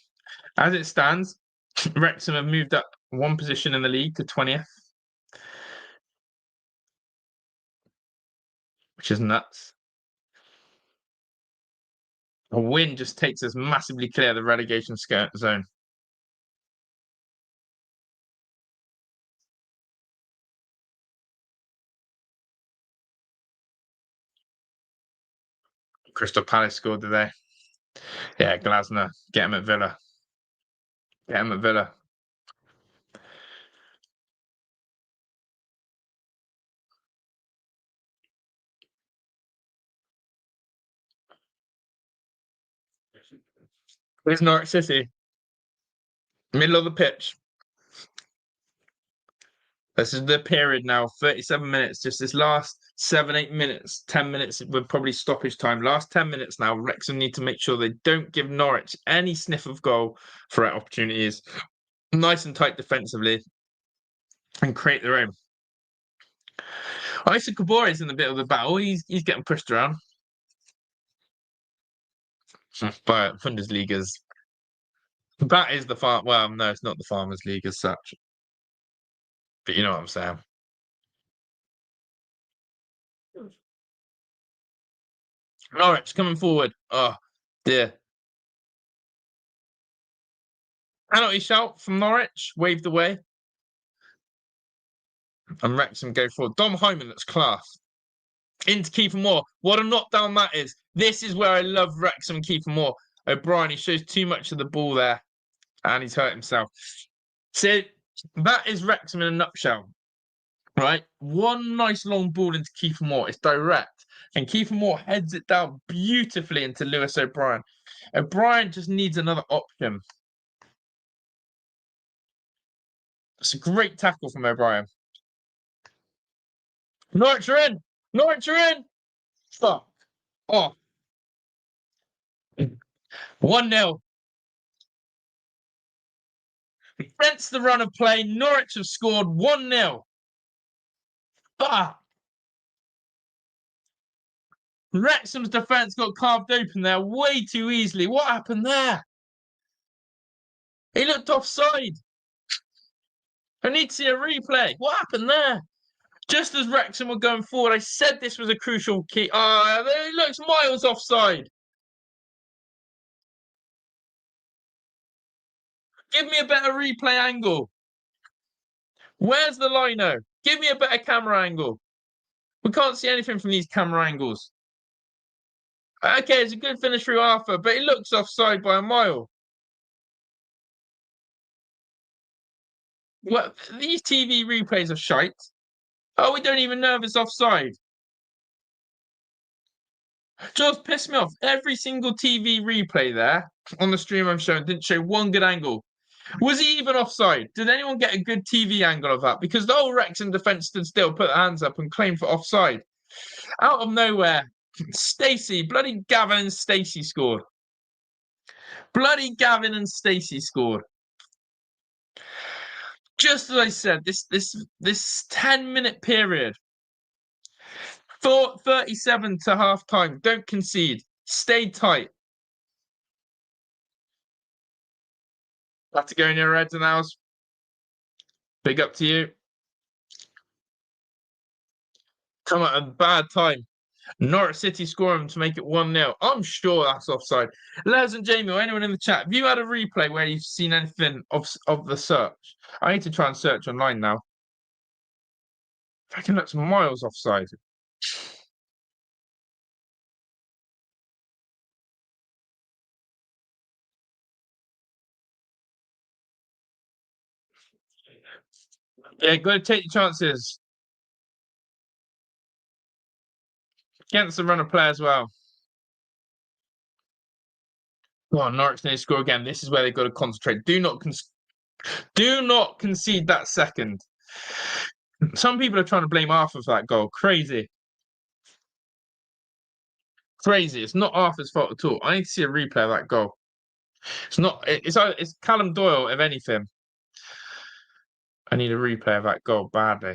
As it stands, Wrexham have moved up one position in the league to 20th, which is nuts. A win just takes us massively clear of the relegation zone. Crystal Palace scored today. Yeah, Glasner. Get him at Villa. Get him at Villa. Where's Norwich City? Middle of the pitch. This is the period now, 37 minutes. Just this last 7, 8 minutes, 10 minutes with probably stoppage time. Last 10 minutes now, Wrexham need to make sure they don't give Norwich any sniff of goal threat opportunities. Nice and tight defensively and create their own. Isa Kabore is in a bit of the battle. He's getting pushed around by Bundesliga's. That is the farm. Well, no, it's not the Farmers League as such, but you know what I'm saying. Norwich coming forward. Oh dear. Penalty shout from Norwich, waved away. And Wrexham go forward. Dom Hyman, that's class. Into Kiefer Moore. What a knockdown that is. This is where I love Wrexham Kiefer Moore. O'Brien, he shows too much of the ball there. And he's hurt himself. So that is Wrexham in a nutshell. Right? One nice long ball into Kiefer Moore. It's direct. And Kiefer Moore heads it down beautifully into Lewis O'Brien. O'Brien just needs another option. It's a great tackle from O'Brien. Norwich are in! Norwich are in! Fuck. Oh. 1-0. Against the run of play, Norwich have scored 1-0. Fuck. Wrexham's defence got carved open there way too easily. What happened there? He looked offside. I need to see a replay. What happened there? Just as Wrexham were going forward, I said this was a crucial key. It looks miles offside. Give me a better replay angle. Where's the lino? Give me a better camera angle. We can't see anything from these camera angles. Okay, it's a good finish through Arthur, but it looks offside by a mile. Well, these TV replays are shite. Oh, we don't even know if it's offside. Just pissed me off. Every single TV replay there on the stream I'm showing didn't show one good angle. Was he even offside? Did anyone get a good TV angle of that? Because the whole Wrexham defence stood still, put their hands up and claimed for offside. Out of nowhere, bloody Gavin and Stacey scored. Bloody Gavin and Stacey scored. Just as I said, this 10-minute period, 37 to half time. Don't concede. Stay tight. Have to go in your reds and ours. Big up to you. Come at a bad time. Norwich City scoring to make it 1-0. I'm sure that's offside. Les and Jamie or anyone in the chat, have you had a replay where you've seen anything of the search? I need to try and search online now. I reckon that's miles offside. Yeah, got to take your chances. Against the run of play as well. Oh, Norwich need to score again. This is where they've got to concentrate. Do not concede that second. Some people are trying to blame Arthur for that goal. Crazy. Crazy. It's not Arthur's fault at all. I need to see a replay of that goal. It's not. It's Callum Doyle, if anything. I need a replay of that goal badly.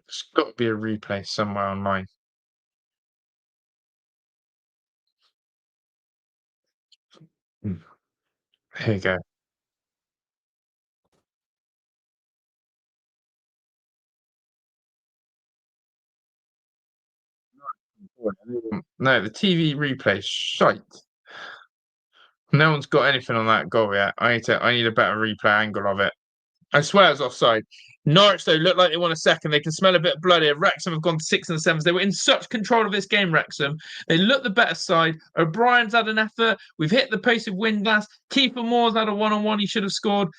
There's got to be a replay somewhere online. Here you go. No, the TV replay shite. No one's got anything on that goal yet. I need a better replay angle of it. I swear it's offside. Norwich, though, look like they want a second. They can smell a bit of blood here. Wrexham have gone to 6 and 7s. They were in such control of this game, Wrexham. They look the better side. O'Brien's had an effort. We've hit the pace of Windlass. Kiefer Moore's had a one-on-one. He should have scored.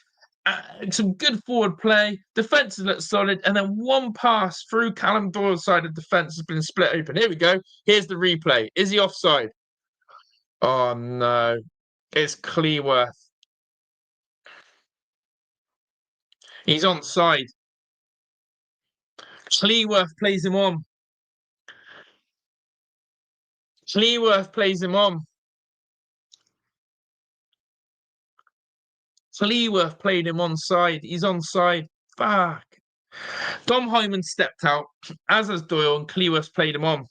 some good forward play. Defence looks solid, and then one pass through Callum Doyle's side of defence has been split open. Here we go. Here's the replay. Is he offside? Oh no, it's Cleworth. He's onside. Cleworth plays him on. Cleworth plays him on. Cleworth played him onside. He's onside. Fuck. Dom Hyman stepped out, as has Doyle, and Cleworth played him on.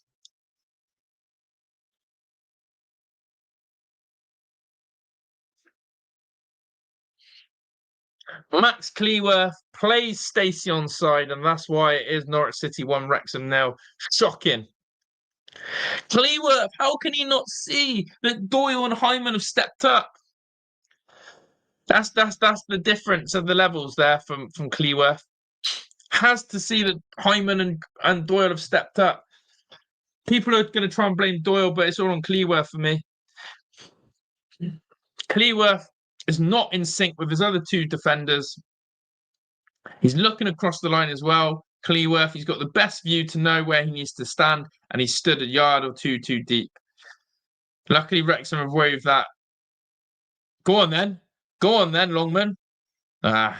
Max Cleworth plays Stacey onside, and that's why it is Norwich City 1, Wrexham now. Shocking. Cleworth, how can he not see that Doyle and Hyman have stepped up? That's the difference of the levels there from Cleworth. Has to see that Hyman and Doyle have stepped up. People are going to try and blame Doyle, but it's all on Cleworth for me. Cleworth is not in sync with his other two defenders. He's looking across the line as well. Cleworth, he's got the best view to know where he needs to stand, and he's stood a yard or two too deep. Luckily, Wrexham have waived that. Go on then, Longman. Yeah,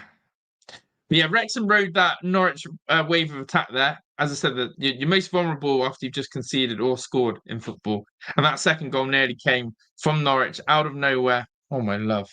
Wrexham rode that Norwich wave of attack there. As I said, that you're most vulnerable after you've just conceded or scored in football. And that second goal nearly came from Norwich out of nowhere. Oh, my love.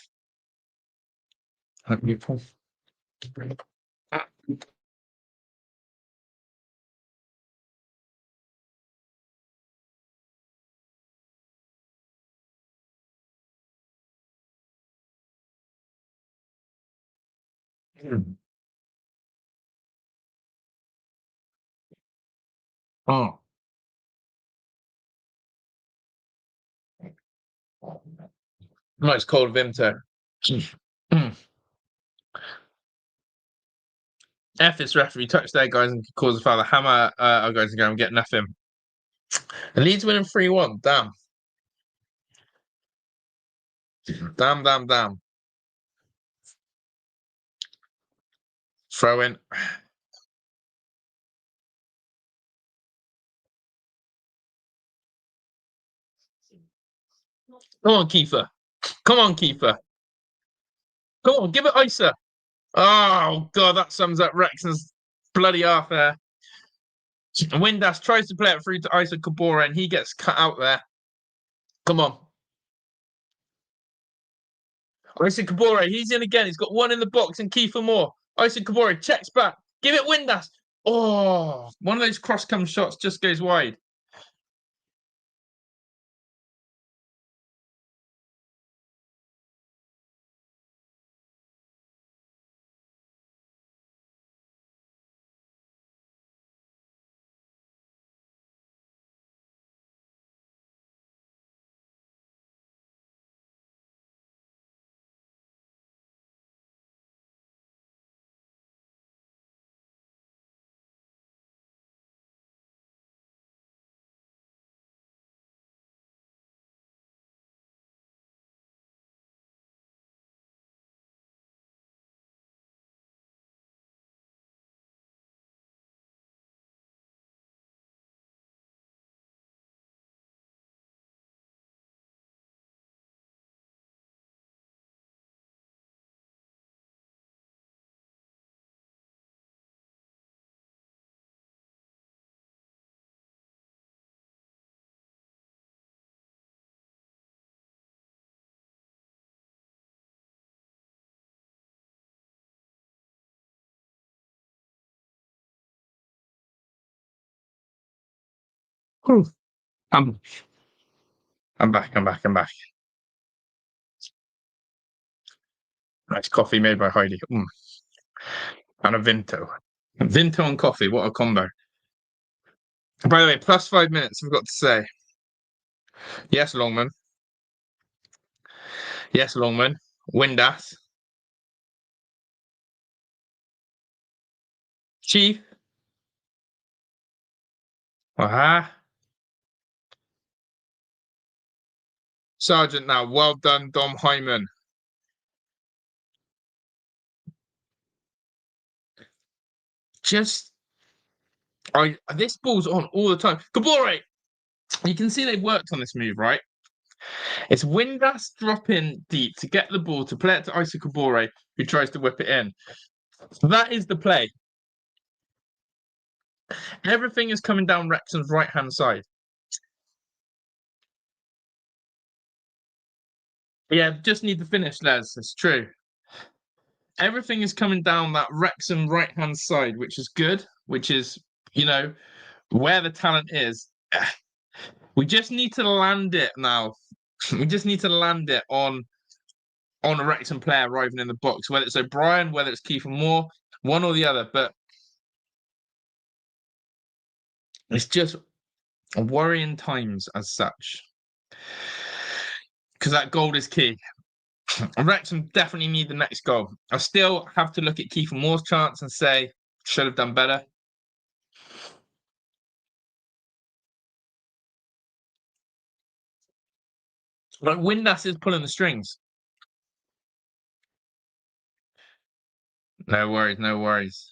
Oh. Nice cold Vimto. F this referee, touch there, guys, and cause a foul. The hammer our guys are going to get nothing. The Leeds winning 3-1. Damn. Damn. Throw in. Come on, Kiefer. Come on, Kiefer. Come on, give it Isa. Oh, God, that sums up Wrexham's bloody half there. Windass tries to play it through to Isa Kabora, and he gets cut out there. Come on. Isa Kabora, he's in again. He's got one in the box, and Kiefer Moore. Isa Kabora checks back. Give it Windass. Oh, one of those cross-come shots just goes wide. I'm back. Nice coffee made by Heidi. And a Vinto. Vinto and coffee, what a combo. By the way, plus 5 minutes, I've got to say. Yes, Longman. Windass. Chief. Aha. Sergeant now. Well done, Dom Hyman. just this ball's on all the time. Kabore! You can see they've worked on this move, right? It's Windass dropping deep to get the ball to play it to Isa Kabore, who tries to whip it in. So that is the play. Everything is coming down Wrexham's right-hand side. Yeah, just need to finish, Les. It's true. Everything is coming down that Wrexham right-hand side, which is good, which is, where the talent is. We just need to land it now. We just need to land it on a Wrexham player arriving in the box, whether it's O'Brien, whether it's Kiefer Moore, one or the other. But it's just worrying times as such. Because that goal is key. Wrexham definitely need the next goal. I still have to look at Kiefer Moore's chance and say, should have done better. Like Windass is pulling the strings. No worries, no worries.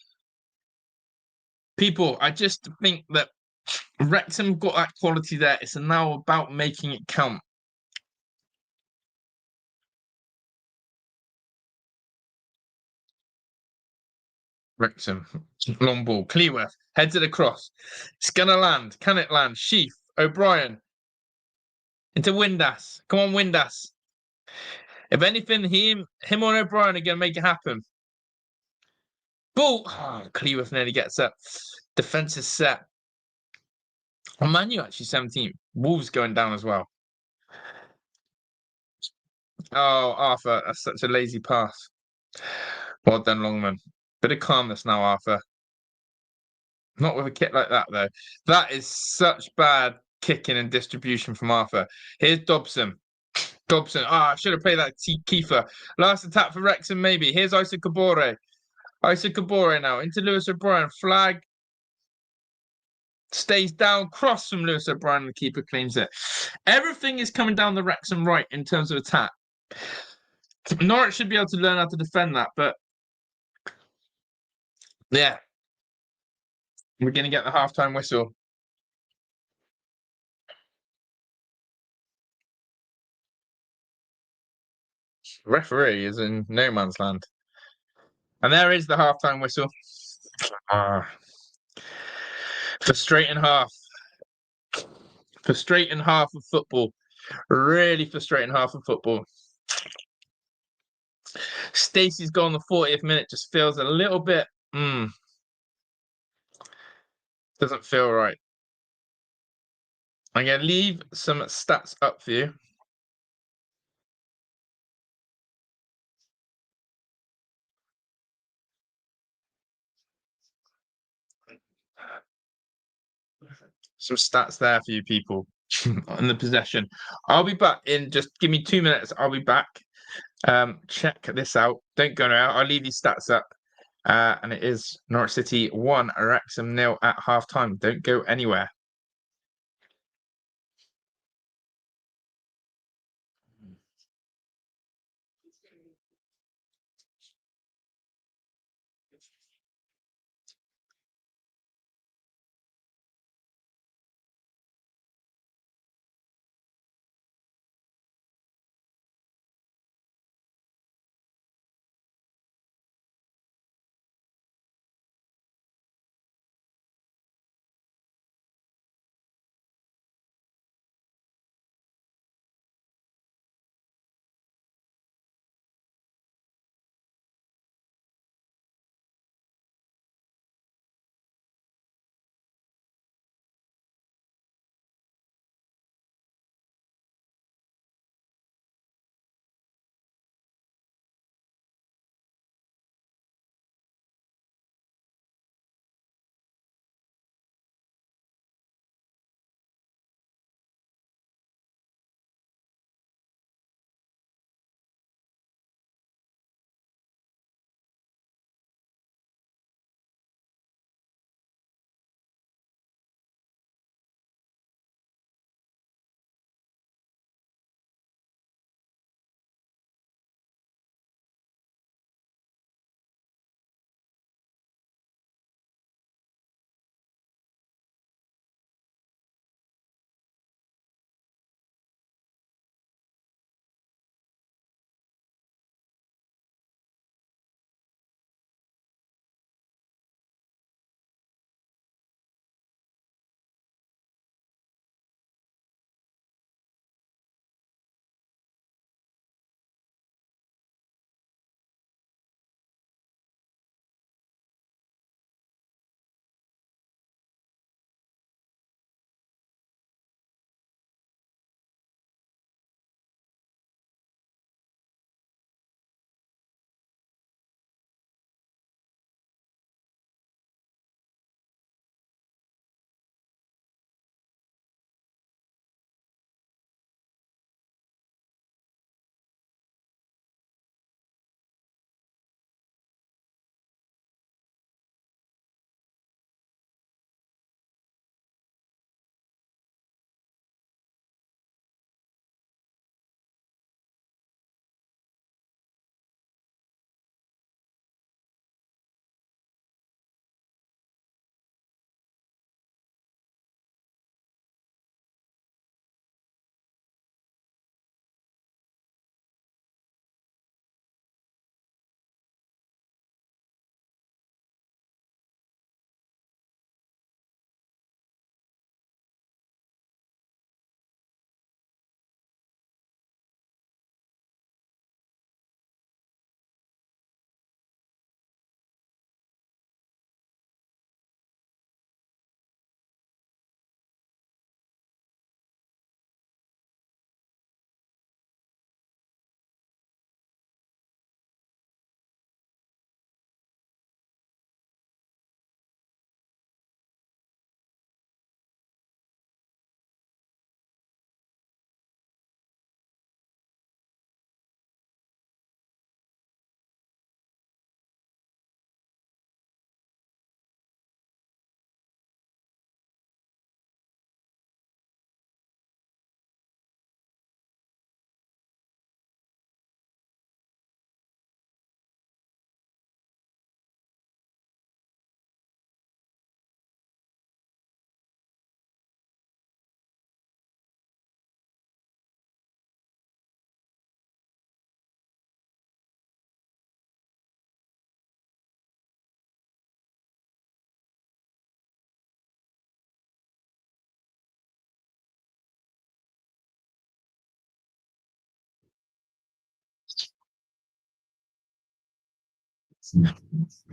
People, I just think that Wrexham got that quality there. It's now about making it count. Wrexham, long ball, Cleworth, heads it across. It's gonna land. Can it land? Sheaf, O'Brien, into Windass. Come on, Windass. If anything, him or O'Brien are gonna make it happen. Ball. Oh, Cleworth nearly gets up. Defense is set. Oh, Man U actually 17. Wolves going down as well. Oh, Arthur, that's such a lazy pass. Well done, Longman. Bit of calmness now, Arthur. Not with a kick like that, though. That is such bad kicking and distribution from Arthur. Here's Dobson. Dobson. I should have played that Kiefer. Last attack for Wrexham, maybe. Here's Isa Kabore. Isa Kabore now into Lewis O'Brien. Flag. Stays down. Cross from Lewis O'Brien. The keeper cleans it. Everything is coming down the Wrexham right in terms of attack. Norwich should be able to learn how to defend that, but yeah. We're going to get the halftime whistle. Referee is in no man's land. And there is the halftime whistle. Frustrating half. Frustrating half of football. Really frustrating half of football. Stacey's gone the 40th minute. Just feels a little bit. Doesn't feel right. I'm going to leave some stats up for you. Some stats there for you people on the possession. I'll be back in just give me 2 minutes. I'll be back. Check this out. Don't go now. I'll leave these stats up. And it is Norwich City 1, Wrexham 0 at half time. Don't go anywhere.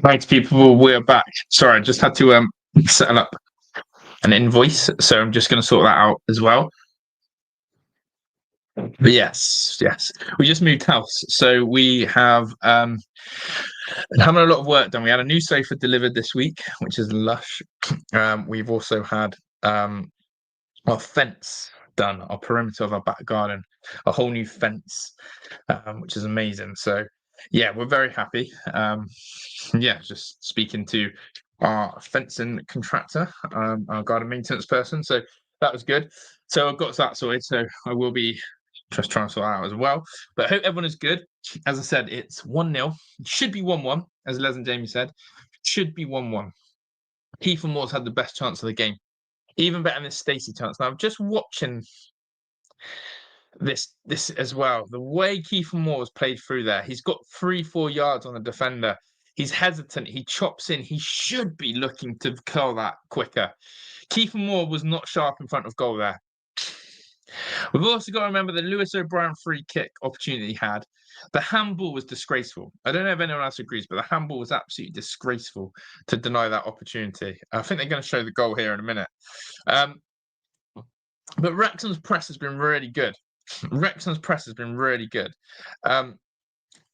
Thanks, people. We're back. Sorry, I just had to settle up an invoice, so I'm just going to sort that out as well. But yes, we just moved house, so we have having a lot of work done. We had a new sofa delivered this week, which is lush. We've also had our fence done, our perimeter of our back garden, a whole new fence, which is amazing. So yeah, we're very happy. Just speaking to our fencing contractor, our garden maintenance person. So that was good. So I've got that sorted. So I will be just trying to sort that out as well. But I hope everyone is good. As I said, it's 1-0. It should be 1-1, as Les and Jamie said. Should be 1-1. Kiefer Moore's had the best chance of the game. Even better than this Stacey chance. Now I'm just watching this as well. The way Kiefer Moore has played through there, he's got 3-4 yards on the defender. He's hesitant. He chops in. He should be looking to curl that quicker. Kiefer Moore was not sharp in front of goal there. We've also got to remember the Lewis O'Brien free kick opportunity he had. The handball was disgraceful. I don't know if anyone else agrees, but the handball was absolutely disgraceful to deny that opportunity. I think they're going to show the goal here in a minute. But Wrexham's press has been really good.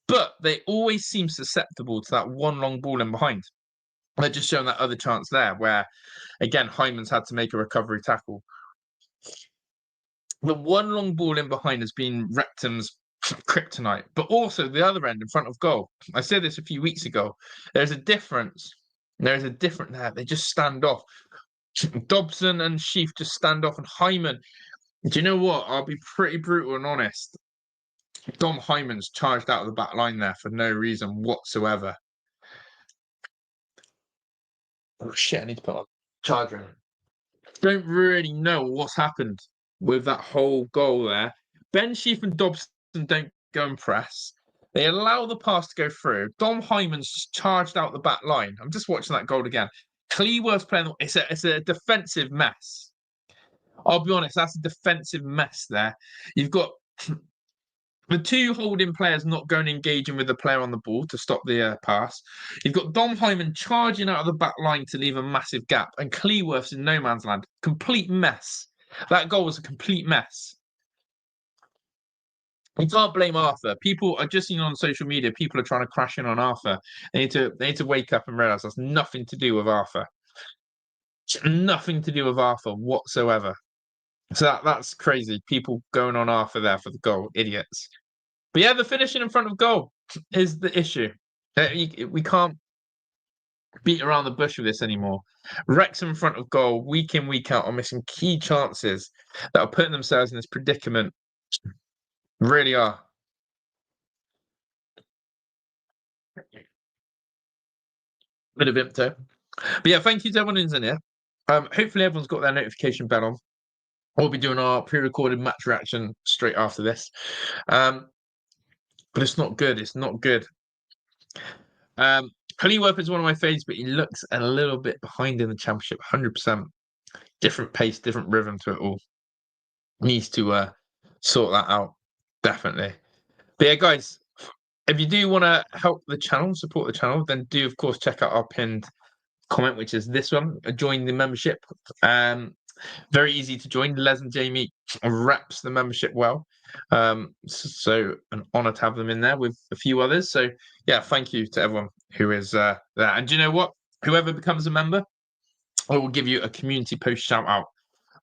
But they always seem susceptible to that one long ball in behind. They're just showing that other chance there where, again, Hyman's had to make a recovery tackle. The one long ball in behind has been Wrexham's kryptonite, but also the other end in front of goal. I said this a few weeks ago. There's a difference. There's a difference there. They just stand off. Dobson and Sheaf just stand off, and Hyman. Do you know what? I'll be pretty brutal and honest. Dom Hyman's charged out of the back line there for no reason whatsoever. Oh shit, I need to put on charger. Don't really know what's happened with that whole goal there. Ben Sheaf and Dobson don't go and press. They allow the pass to go through. Dom Hyman's charged out the back line. I'm just watching that goal again. Cleworth's playing. It's a defensive mess. I'll be honest, that's a defensive mess there. You've got the two holding players not going and engaging with the player on the ball to stop the pass. You've got Dom Hyman charging out of the back line to leave a massive gap, and Cleworth's in no man's land. Complete mess. That goal was a complete mess. You can't blame Arthur. People are just seen on social media. People are trying to crash in on Arthur. They need to wake up and realize that's nothing to do with Arthur. Nothing to do with Arthur whatsoever. So that's crazy. People going on Arthur there for the goal, idiots. But yeah, the finishing in front of goal is the issue. We can't beat around the bush with this anymore. Wrexham in front of goal, week in, week out, are missing key chances that are putting themselves in this predicament. Really are. Bit of Vimto. But yeah, thank you to everyone who's in here. Hopefully everyone's got their notification bell on. We'll be doing our pre-recorded match reaction straight after this. But it's not good. It's not good. Cleworth is one of my favourites, but he looks a little bit behind in the championship. 100%. Different pace, different rhythm to it all. Needs to sort that out. Definitely. But yeah, guys, if you do want to help the channel, support the channel, then do, of course, check out our pinned comment, which is this one. Join the membership. Very easy to join. Les and Jamie reps the membership well. So an honor to have them in there with a few others. So yeah, thank you to everyone who is there. And do you know what? Whoever becomes a member, I will give you a community post shout out.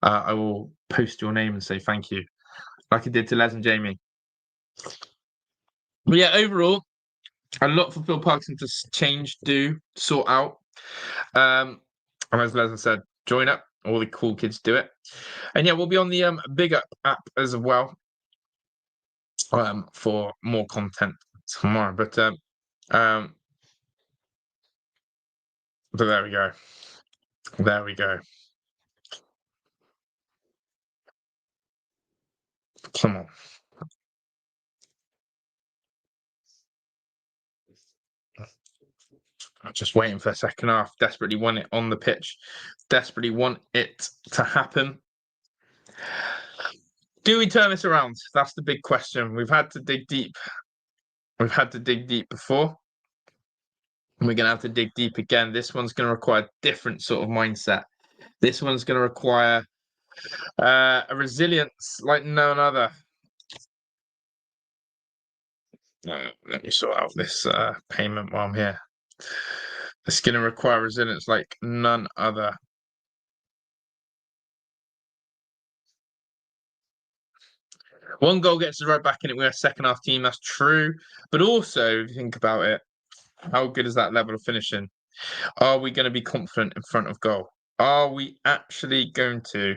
I will post your name and say thank you, like I did to Les and Jamie. But yeah, overall, a lot for Phil Parkinson to change, do, sort out. And as Les said, join up. All the cool kids do it. And yeah, we'll be on the Big Up app as well for more content tomorrow. But there we go. There we go. Come on. I'm just waiting for the second half. Desperately want it on the pitch. Desperately want it to happen. Do we turn this around? That's the big question. We've had to dig deep. We've had to dig deep before. we're going to have to dig deep again. This one's going to require a different sort of mindset. This one's going to require a resilience like none other. Let me sort out this payment while I'm here. It's going to require resilience like none other. One goal gets us right back in it. We're a second half team. That's true. But also, if you think about it, how good is that level of finishing? Are we going to be confident in front of goal? Are we actually going to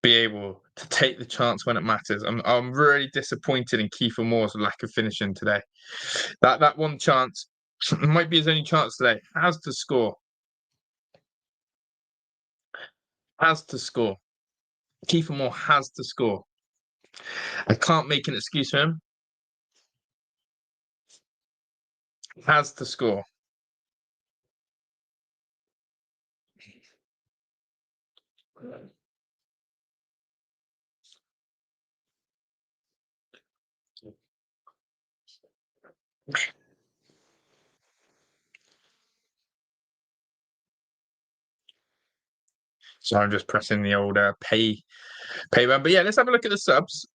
be able to take the chance when it matters? I'm really disappointed in Kiefer Moore's lack of finishing today. That one chance, it might be his only chance today, has to score. Has to score. Kiefer Moore has to score. I can't make an excuse for him. Has to score. So I'm just pressing the old pay button. But yeah, let's have a look at the subs.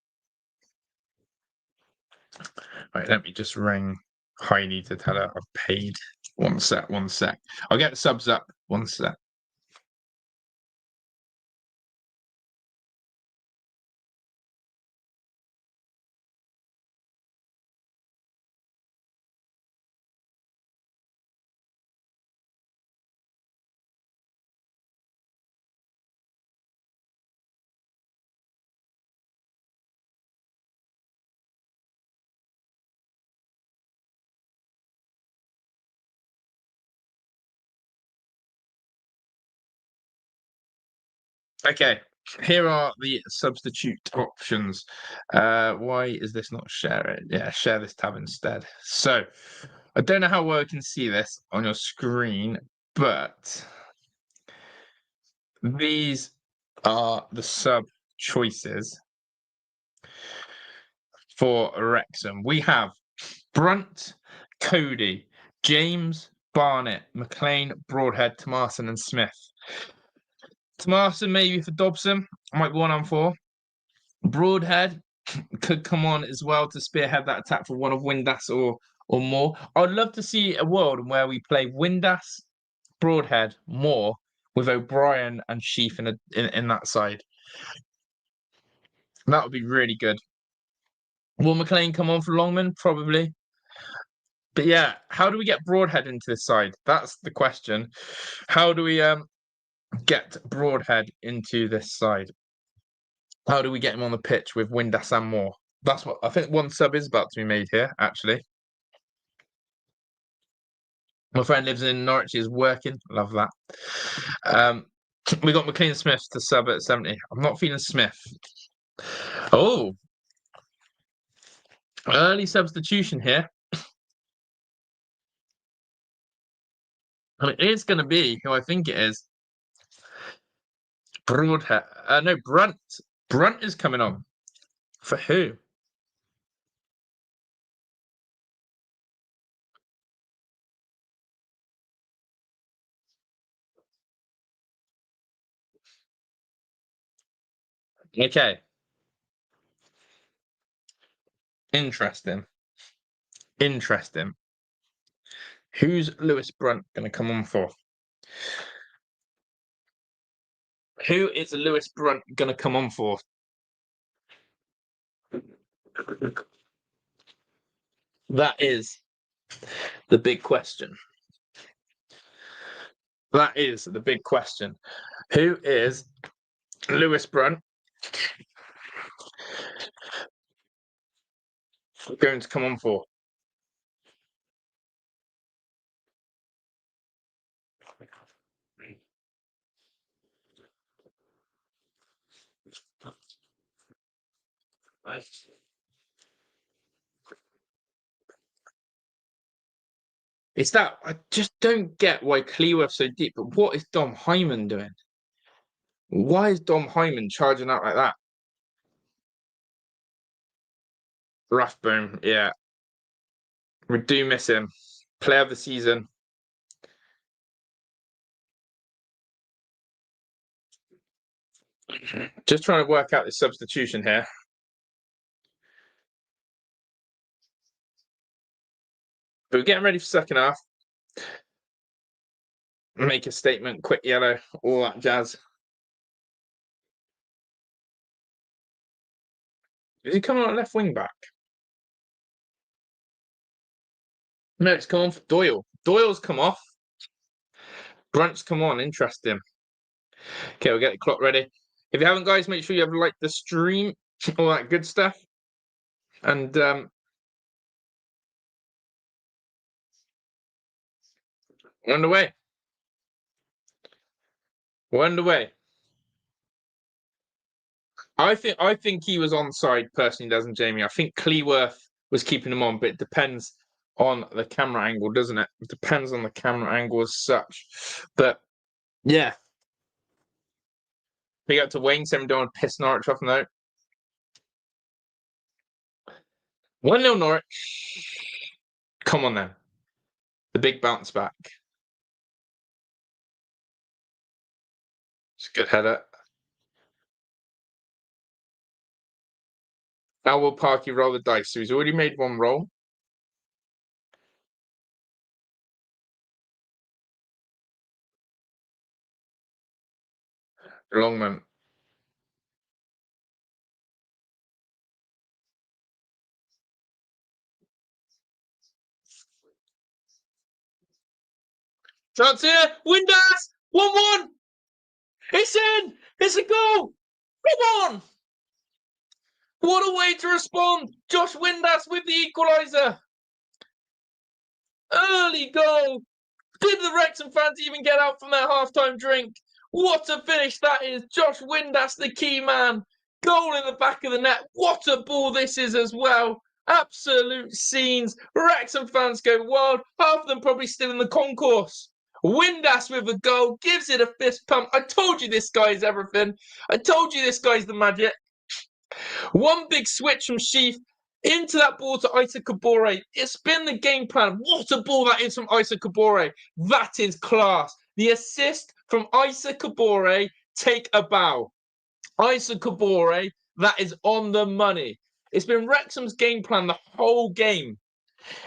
Right, let me just ring Heidi to tell her I've paid. One sec. I'll get the subs up. One sec. Okay, here are the substitute options. Why is this not share it? Yeah, share this tab instead. So I don't know how well I can see this on your screen, but these are the sub choices for Wrexham. We have Brunt, Cody, James, Barnett, McLean, Broadhead, Tomasin, and Smith. Tomasin maybe for Dobson, might be 1-4. Broadhead could come on as well to spearhead that attack for one of Windass or Moore. I'd love to see a world where we play Windass, Broadhead, Moore with O'Brien and Sheaf in that side. That would be really good. Will McLean come on for Longman? Probably. But yeah, how do we get Broadhead into this side? That's the question. How do we get Broadhead into this side? How do we get him on the pitch with Windass and Moore? That's what I think. One sub is about to be made here, actually. My friend lives in Norwich, is working. Love that. We got McLean Smith to sub at 70. I'm not feeling Smith. Oh, early substitution here. And it is going to be who I think it is. Broadhead. No, Brunt. Brunt is coming on. For who? Okay. Interesting. Who's Lewis Brunt going to come on for? Who is Lewis Brunt going to come on for? That is the big question. That is the big question. Who is Lewis Brunt going to come on for? It's that I just don't get why Cleworth's so deep, but what is Dom Hyman doing? Why is Dom Hyman charging out like that? Rathbone, yeah. We do miss him. Player of the season. Just trying to work out the substitution here. But we're getting ready for second half. Make a statement, quick yellow, all that jazz. Is he coming on left wing back? No, it's come on for Doyle. Doyle's come off. Brunt's come on. Interesting. Okay, we'll get the clock ready. If you haven't, guys, make sure you have liked the stream, all that good stuff. And we're underway. We're underway. I think he was onside, personally, doesn't Jamie? I think Cleworth was keeping him on, but it depends on the camera angle, doesn't it? It depends on the camera angle as such. But yeah. Big up to Wayne, 7 don't piss Norwich off note. 1-0 Norwich. Come on then. The big bounce back. It's a good header. Now will Parky roll the dice? So he's already made one roll. Longman. Chance here. Windass. 1-1. It's in. It's a goal. Come on. What a way to respond. Josh Windass with the equaliser. Early goal. Did the Wrexham fans even get out from their halftime drink? What a finish that is. Josh Windass, the key man. Goal in the back of the net. What a ball this is as well. Absolute scenes. Wrexham fans go wild. Half of them probably still in the concourse. Windass with a goal. Gives it a fist pump. I told you this guy is everything. I told you this guy's the magic. One big switch from Sheaf into that ball to Isa Kabore. It's been the game plan. What a ball that is from Isa Kabore. That is class. The assist from Isa Kabore. Take a bow. Isa Kabore, that is on the money. It's been Wrexham's game plan the whole game.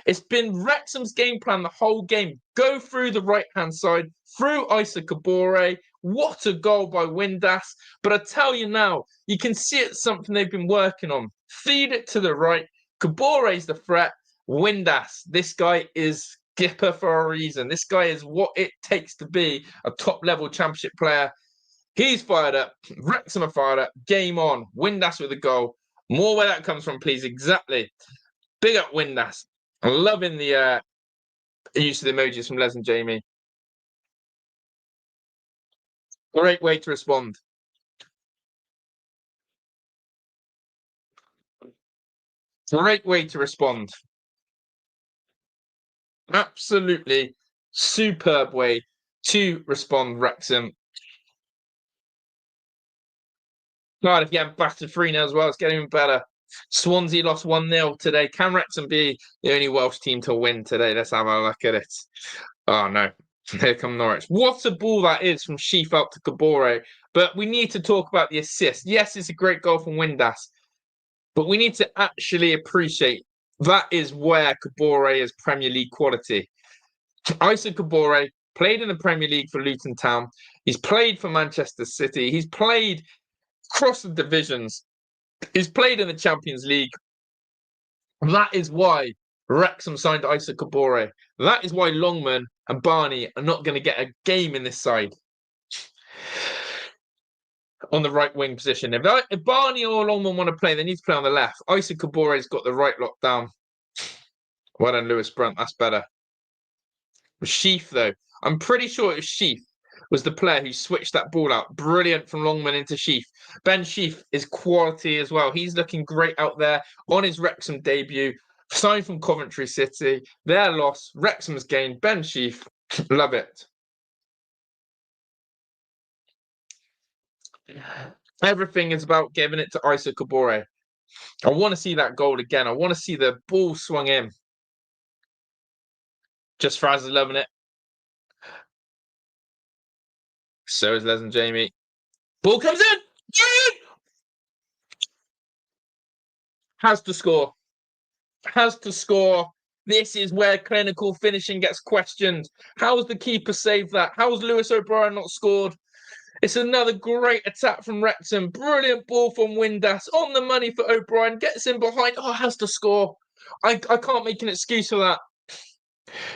It's been Wrexham's game plan the whole game. Go through the right-hand side, through Isa Kabore. What a goal by Windass. But I tell you now, you can see it's something they've been working on. Feed it to the right. Kabore's the threat. Windass, this guy is skipper for a reason. This guy is what it takes to be a top-level championship player. He's fired up. Wrexham are fired up. Game on. Windass with a goal. More where that comes from, please. Exactly. Big up Windass. I'm loving the use of the emojis from Les and Jamie. Great way to respond. Great way to respond. Absolutely superb way to respond, Wrexham. Cardiff getting battered 3-0 as well. It's getting even better. Swansea lost 1-0 today. Can Wrexham be the only Welsh team to win today? Let's have a look at it. Oh, no. Here come Norwich. What a ball that is from Sheaf out to Kabore. But we need to talk about the assist. Yes, it's a great goal from Windass. But we need to actually appreciate that is where Kabore is Premier League quality. Isa Kabore played in the Premier League for Luton Town. He's played for Manchester City. He's played across the divisions. He's played in the Champions League. That is why Wrexham signed Isa Kabore. That is why Longman and Barney are not going to get a game in this side on the right wing position. If Barney or Longman want to play, they need to play on the left. Isa Kabore's got the right lockdown. Well done, Lewis Brunt. That's better. Sheaf, though. I'm pretty sure it was Sheaf was the player who switched that ball out. Brilliant from Longman into Sheaf. Ben Sheaf is quality as well. He's looking great out there on his Wrexham debut. Signed from Coventry City. Their loss. Wrexham's gain. Ben Sheaf. Love it. Everything is about giving it to Isa Kabore. I want to see that goal again. I want to see the ball swung in. Just Fraz is loving it. So is Les and Jamie. Ball comes in. Has to score. Has to score. This is where clinical finishing gets questioned. How's the keeper saved that? How's Lewis O'Brien not scored? It's another great attack from Wrexham. Brilliant ball from Windass. On the money for O'Brien. Gets in behind. Oh, has to score. I can't make an excuse for that.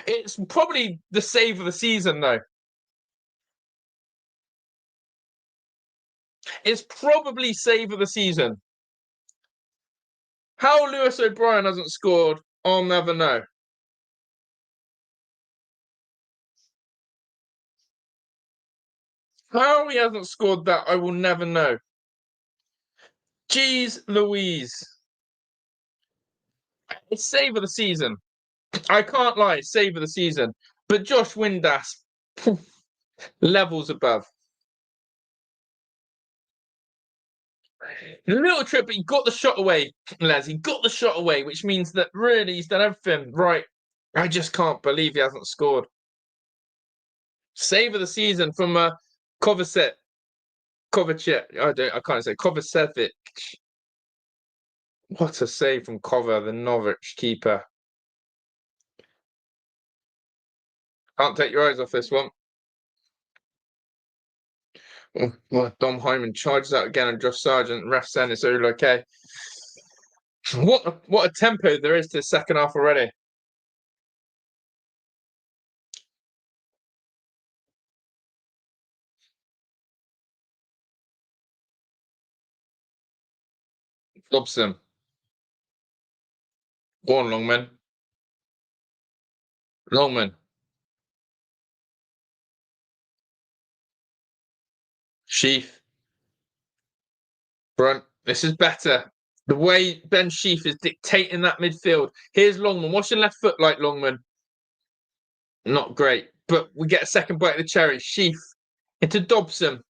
It's probably the save of the season, though. It's probably save of the season. How Lewis O'Brien hasn't scored, I'll never know. How he hasn't scored that, I will never know. Jeez Louise. It's save of the season. I can't lie, it's save of the season. But Josh Windass, levels above. Little trip, but he got the shot away, Les. He got the shot away, which means that really he's done everything right. I just can't believe he hasn't scored. Save of the season from Kovacic. I can't say Kovacevic. What a save from Kova, the Norwich keeper. Can't take your eyes off this one. Well, Dom Hyman charges out again on Josh Sargent. Ref saying it's all okay. What a tempo there is to the second half already. Dobson. Go on, Longman. Longman. Sheaf. Brunt. This is better. The way Ben Sheaf is dictating that midfield. Here's Longman. What's your left foot like, Longman? Not great. But we get a second bite of the cherry. Sheaf into Dobson.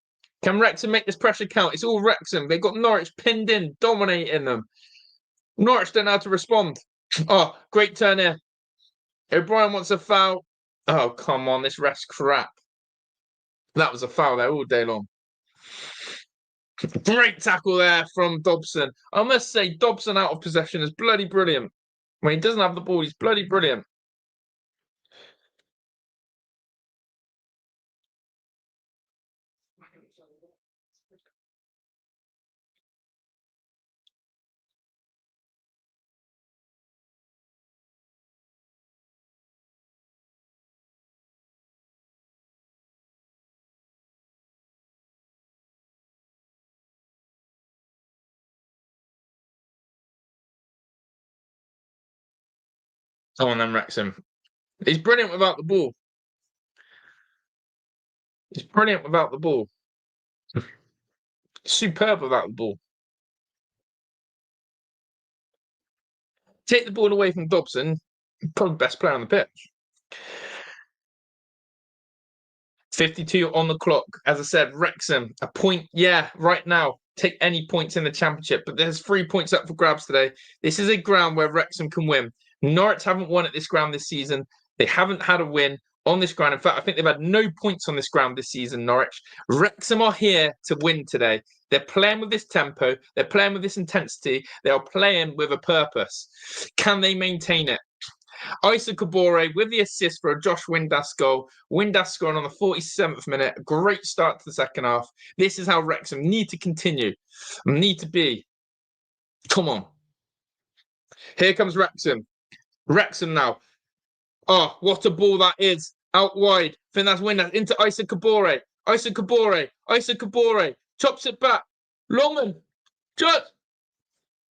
Can Wrexham make this pressure count? It's all Wrexham. They've got Norwich pinned in, dominating them. Norwich don't know how to respond. Oh, great turn here. O'Brien wants a foul. Oh, come on. This ref's crap. That was a foul there all day long. Great tackle there from Dobson. I must say, Dobson out of possession is bloody brilliant. When he doesn't have the ball, he's bloody brilliant. Come on then, Wrexham. He's brilliant without the ball. He's brilliant without the ball. Superb without the ball. Take the ball away from Dobson, probably best player on the pitch. 52 on the clock. As I said, Wrexham, a point, right now. Take any points in the championship, but there's 3 points up for grabs today. This is a ground where Wrexham can win. Norwich haven't won at this ground this season. They haven't had a win on this ground. In fact, I think they've had no points on this ground this season, Norwich. Wrexham are here to win today. They're playing with this tempo. They're playing with this intensity. They are playing with a purpose. Can they maintain it? Isa Kabore with the assist for a Josh Windass goal. Windass scoring on the 47th minute. A great start to the second half. This is how Wrexham need to continue. Need to be. Come on. Here comes Wrexham. Wrexham now. Oh, what a ball that is. Out wide. I think that's Windass into Isa Kabore. Isa Kabore. Isa Kabore. Chops it back. Longman. Just.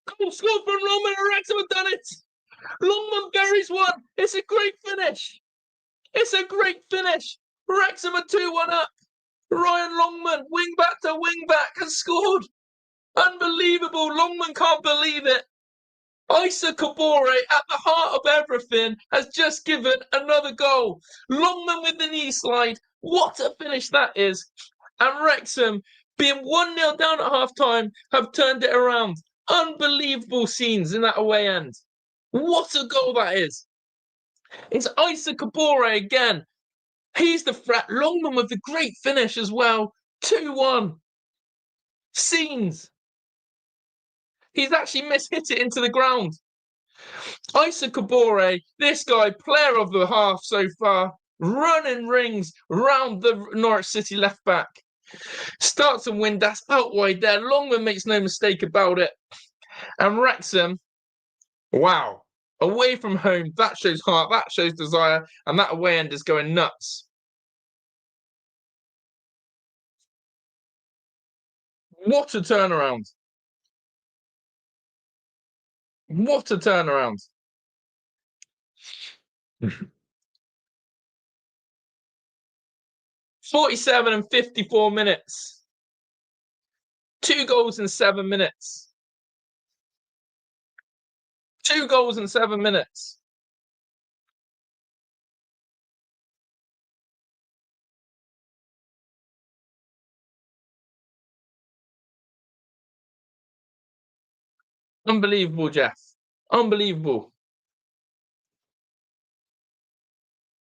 Come on, score from Longman. Wrexham have done it. Longman buries one. It's a great finish. It's a great finish. Wrexham are 2-1 up. Ryan Longman, wing back to wing back, has scored. Unbelievable. Longman can't believe it. Isa Kabore, at the heart of everything, has just given another goal. Longman with the knee slide. What a finish that is. And Wrexham, being 1-0 down at half-time, have turned it around. Unbelievable scenes in that away end. What a goal that is. It's Isa Kabore again. He's the threat. Longman with the great finish as well. 2-1. Scenes. He's actually mishit it into the ground. Isa Kabore, this guy, player of the half so far, running rings round the Norwich City left back. Starts and Windass out wide there. Longman makes no mistake about it. And Wrexham, wow. Away from home, that shows heart, that shows desire, and that away end is going nuts. What a turnaround. What a turnaround. 47 and 54 minutes. 2 goals in 7 minutes. 2 goals in 7 minutes. Unbelievable, Jeff. Unbelievable.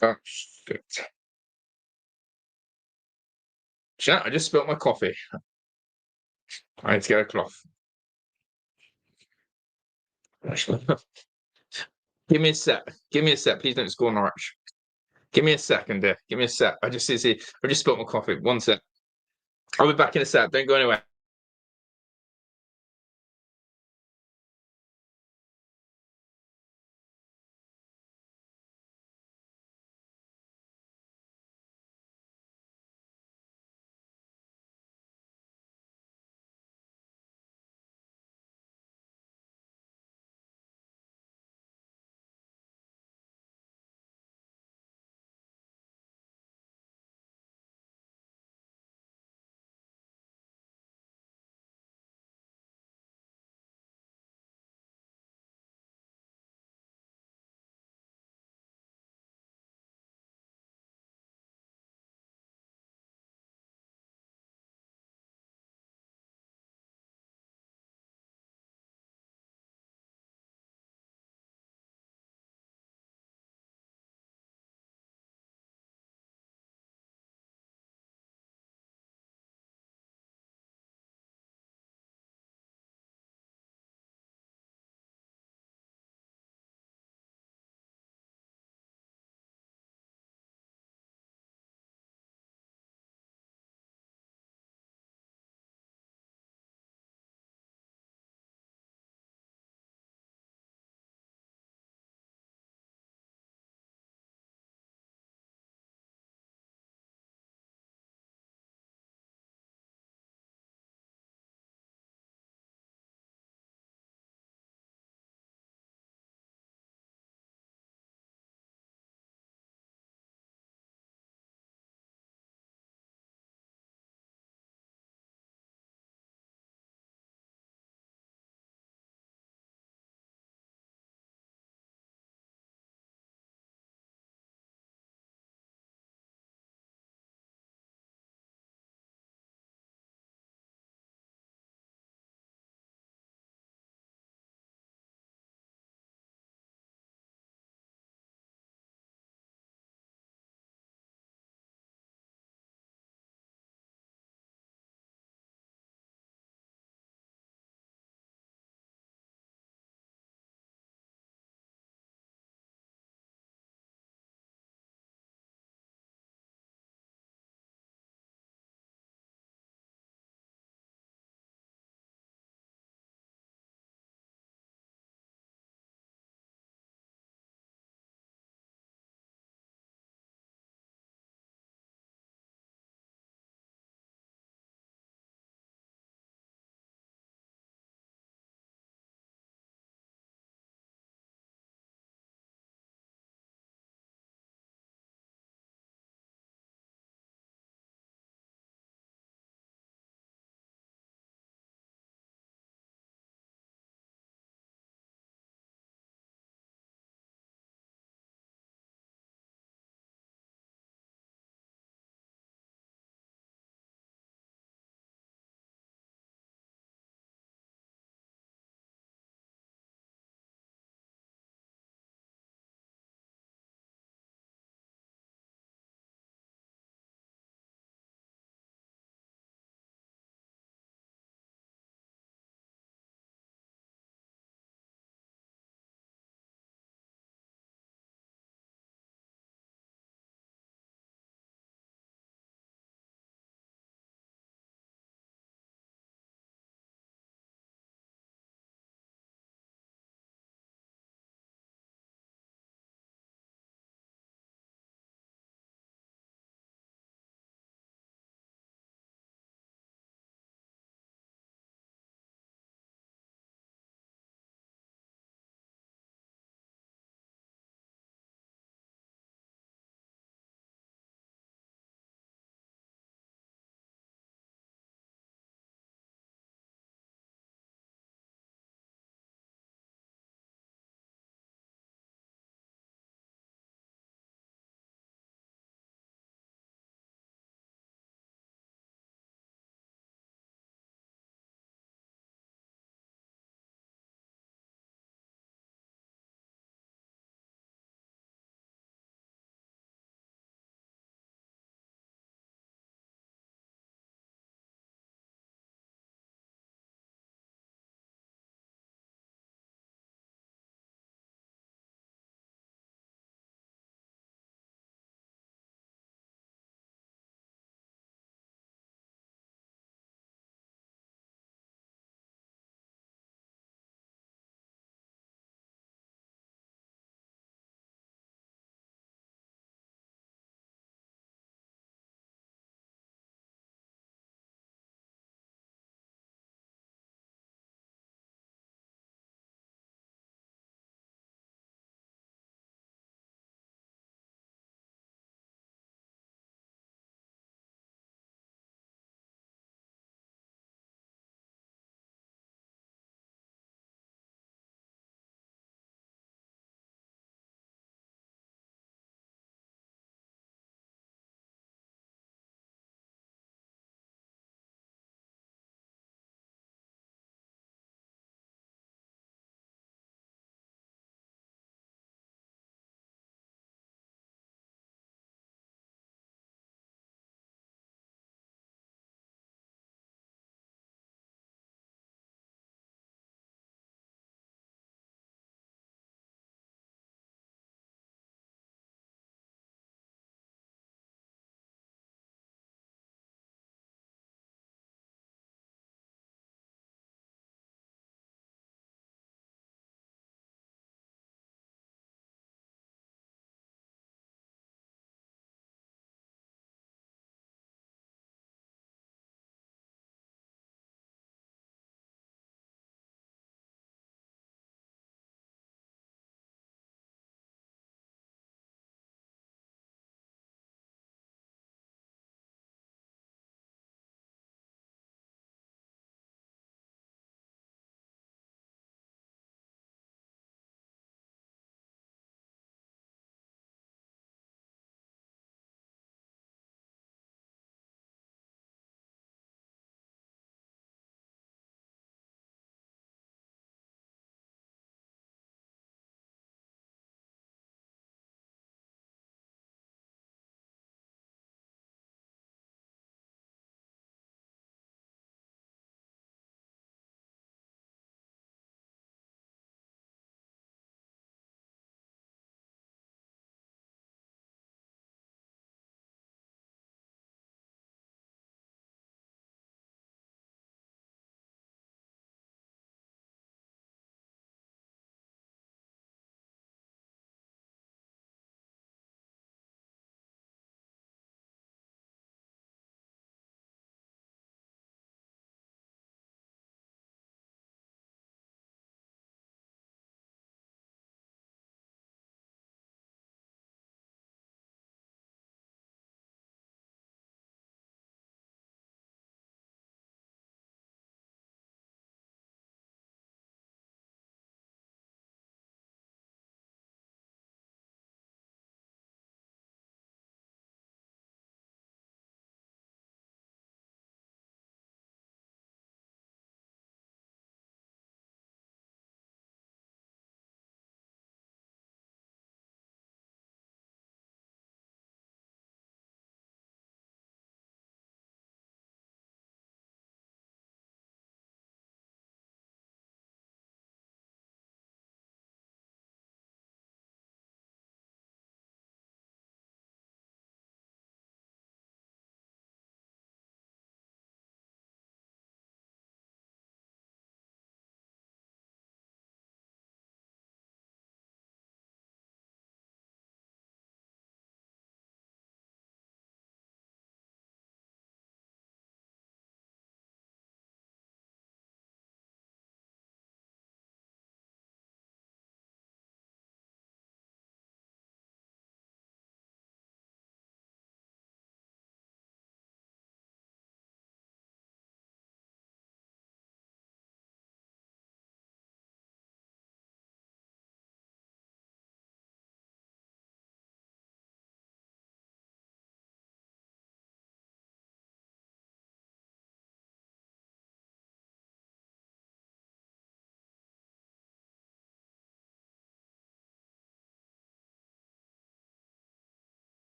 Oh, shit. Chat, I just spilt my coffee. I need to get a cloth. Give me a sec. Give me a sec. Please don't score Norwich. Give me a second, dear. Give me a sec. I just spilt my coffee. One sec. I'll be back in a sec. Don't go anywhere.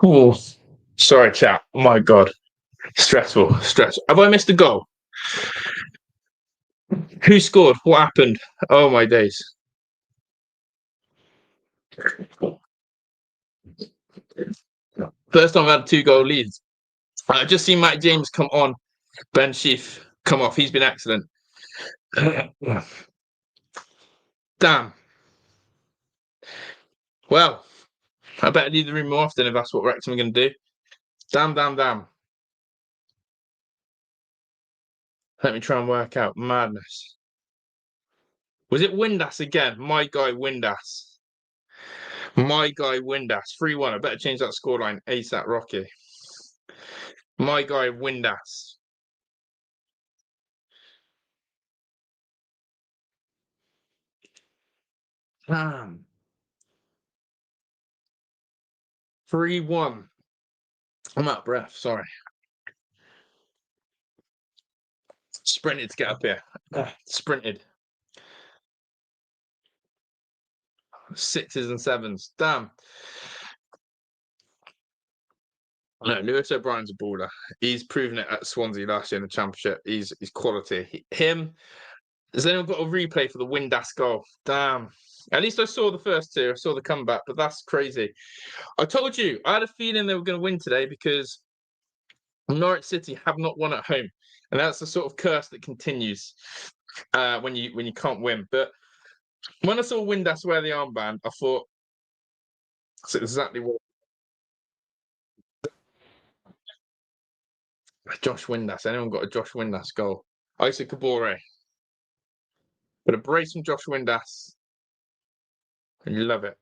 Oh, sorry, chat. My God. Stressful. Have I missed a goal? Who scored? What happened? Oh, my days. First time I've had 2-goal leads. I've just seen Matt James come on. Ben Sheaf come off. He's been excellent. Damn. Well, I better leave the room more often if that's what Wrexham are going to do. Damn. Let me try and work out. Madness. Was it Windass again? My guy Windass. 3-1. I better change that scoreline ASAP, Rocky. My guy Windass. Damn. 3-1. I'm out of breath. Sorry. Sprinted to get up here. Sprinted. 6s and 7s. Damn. No, Lewis O'Brien's a baller. He's proven it at Swansea last year in the Championship. He's quality. Has anyone got a replay for the Windass goal? Damn. At least I saw the first 2. I saw the comeback, but that's crazy. I told you, I had a feeling they were going to win today because Norwich City have not won at home. And that's the sort of curse that continues when you can't win. But when I saw Windass wear the armband, I thought that's exactly what Josh Windass. Anyone got a Josh Windass goal? Isaac Kabore. But a brace from Josh Windass. And you love it.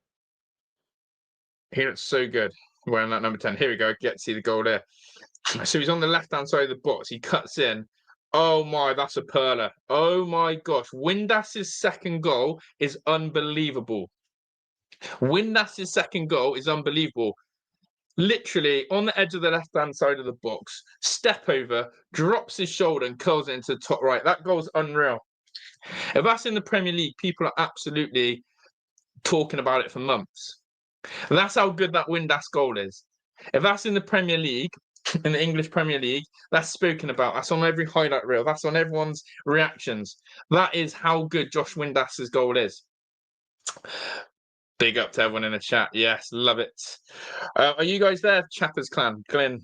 He looks so good wearing that number 10. Here we go. Get to see the goal there. So he's on the left-hand side of the box. He cuts in. Oh my, that's a perler. Oh my gosh. Windass's second goal is unbelievable. Windass's second goal is unbelievable. Literally on the edge of the left-hand side of the box, step over, drops his shoulder and curls it into the top right. That goal's unreal. If that's in the Premier League, people are absolutely talking about it for months. And that's how good that Windass goal is. If that's in the Premier League, in the English Premier League, that's spoken about. That's on every highlight reel. That's on everyone's reactions. That is how good Josh Windass's goal is. Big up to everyone in the chat. Yes, love it. Are you guys there, Chappers Clan? Glenn,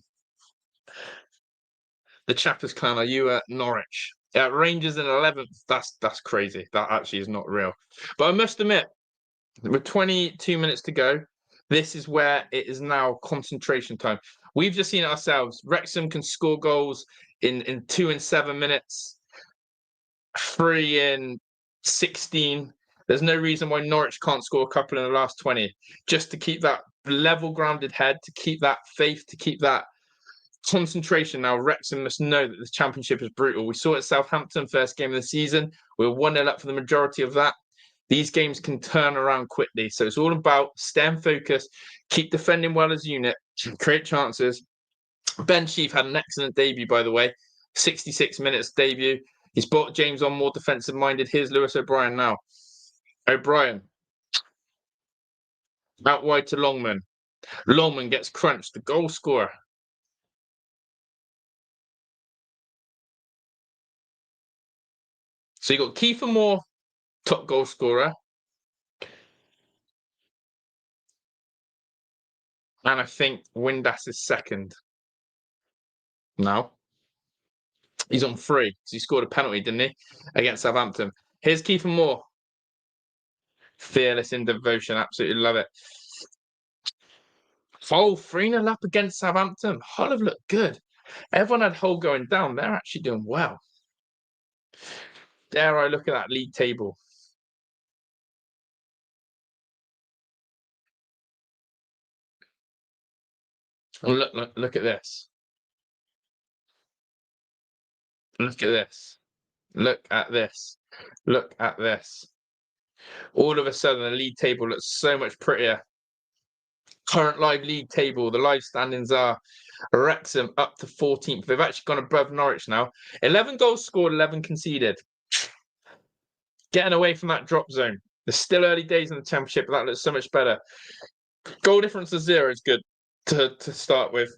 the Chappers Clan, are you at Norwich? Rangers in 11th. That's crazy. That actually is not real. But I must admit, with 22 minutes to go, this is where it is now concentration time. We've just seen it ourselves. Wrexham can score goals in 2 and 7 minutes, 3 in 16. There's no reason why Norwich can't score a couple in the last 20. Just to keep that level grounded head, to keep that faith, to keep that concentration. Now, Wrexham must know that the Championship is brutal. We saw it at Southampton, first game of the season. We were 1-0 up for the majority of that. These games can turn around quickly. So it's all about staying focused, keep defending well as a unit, create chances. Ben Sheaf had an excellent debut, by the way. 66 minutes debut. He's brought James on more defensive minded. Here's Lewis O'Brien now. O'Brien. Out wide to Longman. Longman gets crunched. The goal scorer. So you got Kiefer Moore, top goal scorer. And I think Windass is second. Now. He's on 3 because he scored a penalty, didn't he, against Southampton. Here's Kiefer Moore. Fearless in devotion. Absolutely love it. Hull 3-0 up against Southampton. Hull have looked good. Everyone had Hull going down. They're actually doing well. Dare I look at that league table? Look at this. Look at this. Look at this. Look at this. All of a sudden, the league table looks so much prettier. Current live league table, the live standings are Wrexham up to 14th. They've actually gone above Norwich now. 11 goals scored, 11 conceded. Getting away from that drop zone. There's still early days in the Championship, but that looks so much better. Goal difference to 0 is good. to start with.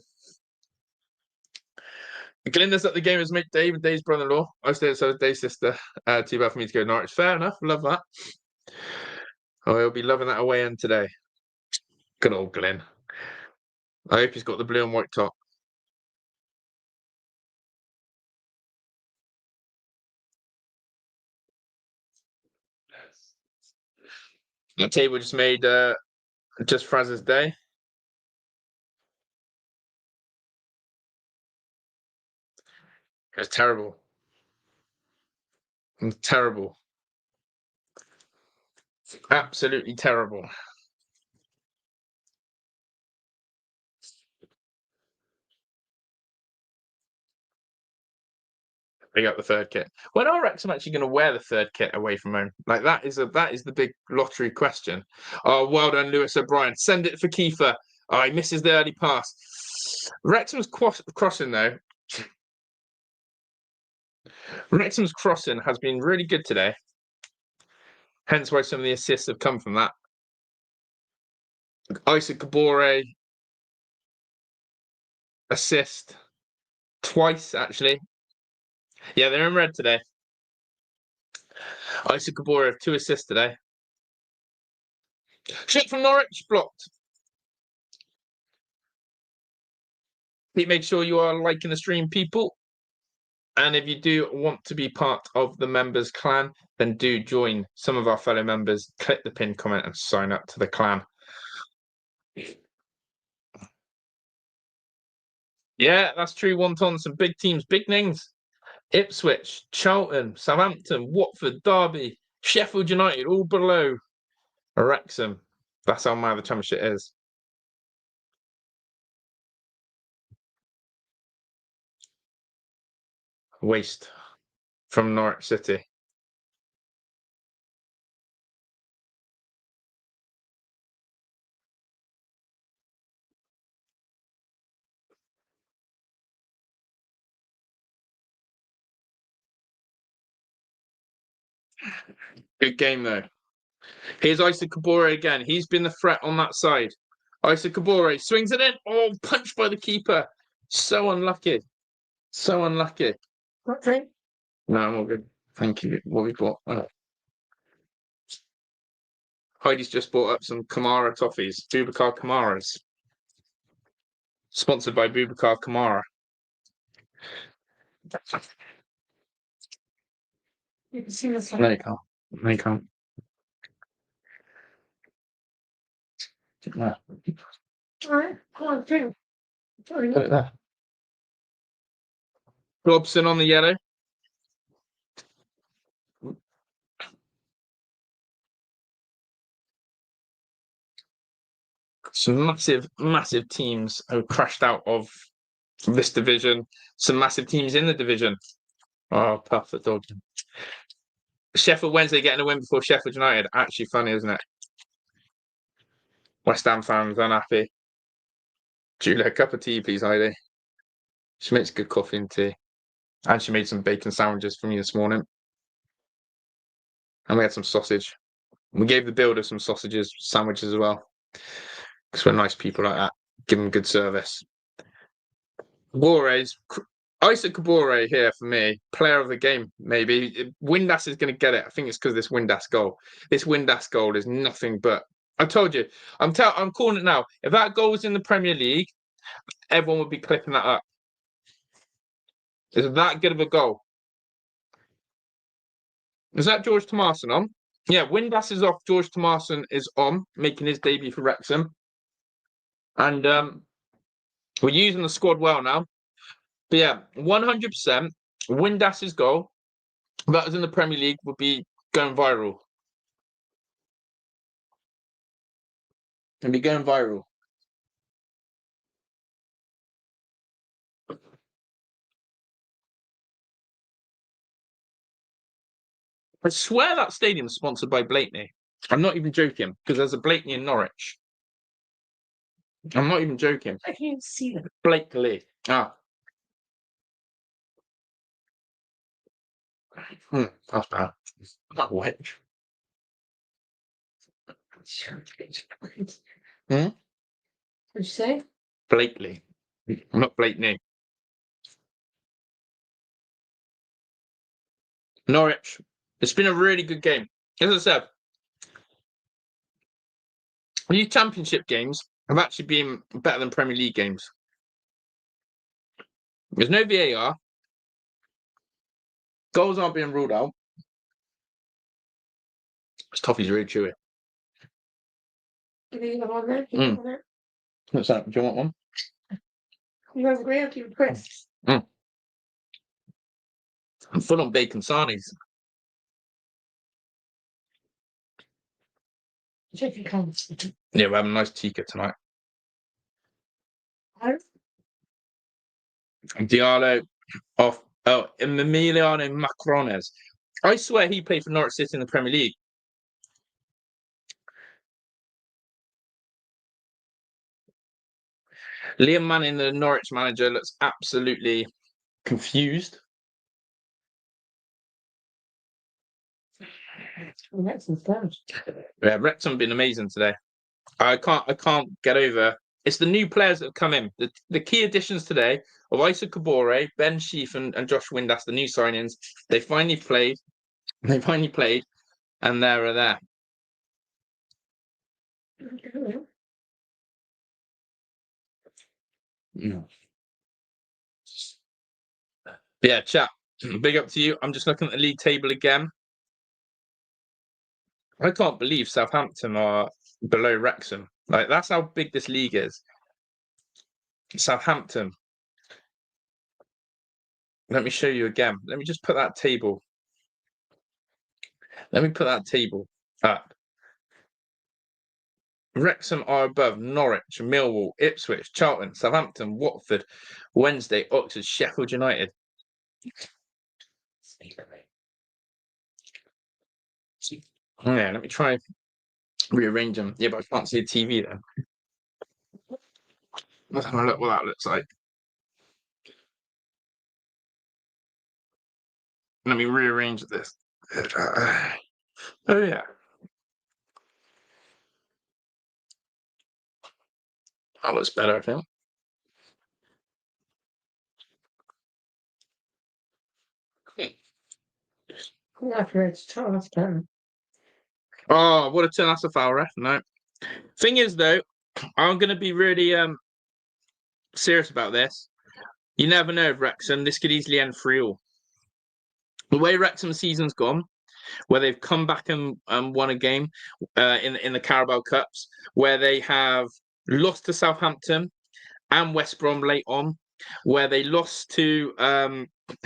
Glenda's at the game as mate Dave and Dave's brother-in-law. I stay at Dave's sister. Too bad for me to go to Norwich. Fair enough. Love that. Oh, he'll be loving that away end today. Good old Glenn. I hope he's got the blue and white top. The table just made just Fraz's day. It was terrible. It was terrible. Absolutely terrible. They got the third kit. When are Wrexham actually going to wear the third kit away from home? Like that is the big lottery question. Oh, well done, Lewis O'Brien. Send it for Kiefer. Oh, he misses the early pass. Wrexham's crossing though. Wrexham's crossing has been really good today. Hence why some of the assists have come from that. Isaac Kabore assist twice actually. Yeah, they're in red today. Isaac Kabore 2 assists today. Shot from Norwich blocked. Please make sure you are liking the stream, people. And if you do want to be part of the members clan, then do join some of our fellow members. Click the pinned comment and sign up to the clan. Yeah, that's true. Wonton, some big teams, big names. Ipswich, Charlton, Southampton, Watford, Derby, Sheffield United, all below Wrexham. That's how mad the championship is. Waste from Norwich City. Good game, though. Here's Isaac Kabore again. He's been the threat on that side. Isaac Kabore swings it in. Oh, punched by the keeper. So unlucky. So unlucky. Okay. No, I'm all good. Thank you. What we bought? Heidi's just bought up some Kamara toffees. Boubacar Kamaras. Sponsored by Boubacar Kamara. You can see this one. There you go. There you go. Alright, come on, drink. Put it there. Robson on the yellow. Some massive, massive teams have crashed out of this division. Some massive teams in the division. Oh, perfect dog. Sheffield Wednesday getting a win before Sheffield United. Actually funny, isn't it? West Ham fans unhappy. Julia, a cup of tea, please, Heidi. She makes good coffee and tea. And she made some bacon sandwiches for me this morning. And we had some sausage. We gave the builder some sausages, sandwiches as well. Because we're nice people like that. Give them good service. Isaac Kabore here for me. Player of the game, maybe. Windass is going to get it. I think it's because of this Windass goal. This Windass goal is nothing but... I told you. I'm calling it now. If that goal was in the Premier League, everyone would be clipping that up. It's that good of a goal. Is that George Tomason on? Yeah, Windass is off. George Tomason is on, making his debut for Wrexham. And we're using the squad well now. But yeah, 100% Windass's goal, if that was in the Premier League, would be going viral. It'd be going viral. I swear that stadium's sponsored by Blakeney. I'm not even joking, because there's a Blakeney in Norwich. I'm not even joking. I can't see them. Blakely. Ah. That's bad. Not which. Hmm? What'd you say? Blakely. Not Blakeney. Norwich. It's been a really good game. As I said, these championship games have actually been better than Premier League games. There's no VAR. Goals aren't being ruled out. This toffee's really chewy. What's that? Do you want one? You have green tea crisps. I'm full on bacon sarnies. Chicken crumbs. Yeah, we're having a nice tikka tonight. Diallo off. Oh, Emiliano Macrones. I swear he played for Norwich City in the Premier League. Liam Manning, the Norwich manager, looks absolutely confused. Wrexham's good. Yeah, Wrexham have been amazing today. I can't get over. It's the new players that have come in. The key additions today of Isa Kabore, Ben Sheaf, and Josh Windass, the new signings. They finally played. And they're there. Yeah, chat. Big up to you. I'm just looking at the league table again. I can't believe Southampton are below Wrexham. Like, that's how big this league is. Southampton. Let me show you again. Let me just put that table. Let me put that table up. Wrexham are above Norwich, Millwall, Ipswich, Charlton, Southampton, Watford, Wednesday, Oxford, Sheffield United. Yeah, let me try rearrange them. Yeah, but I can't see a TV then. Let's have a look what that looks like. Let me rearrange this. Oh yeah. That looks better, I think. After it's Charles turn. Oh, what a turn! That's a foul, ref. No. Thing is, though, I'm going to be really serious about this. You never know, Wrexham. This could easily end 3-3. The way Wrexham's season's gone, where they've come back and won a game in the Carabao Cups, where they have lost to Southampton and West Brom late on, where they lost to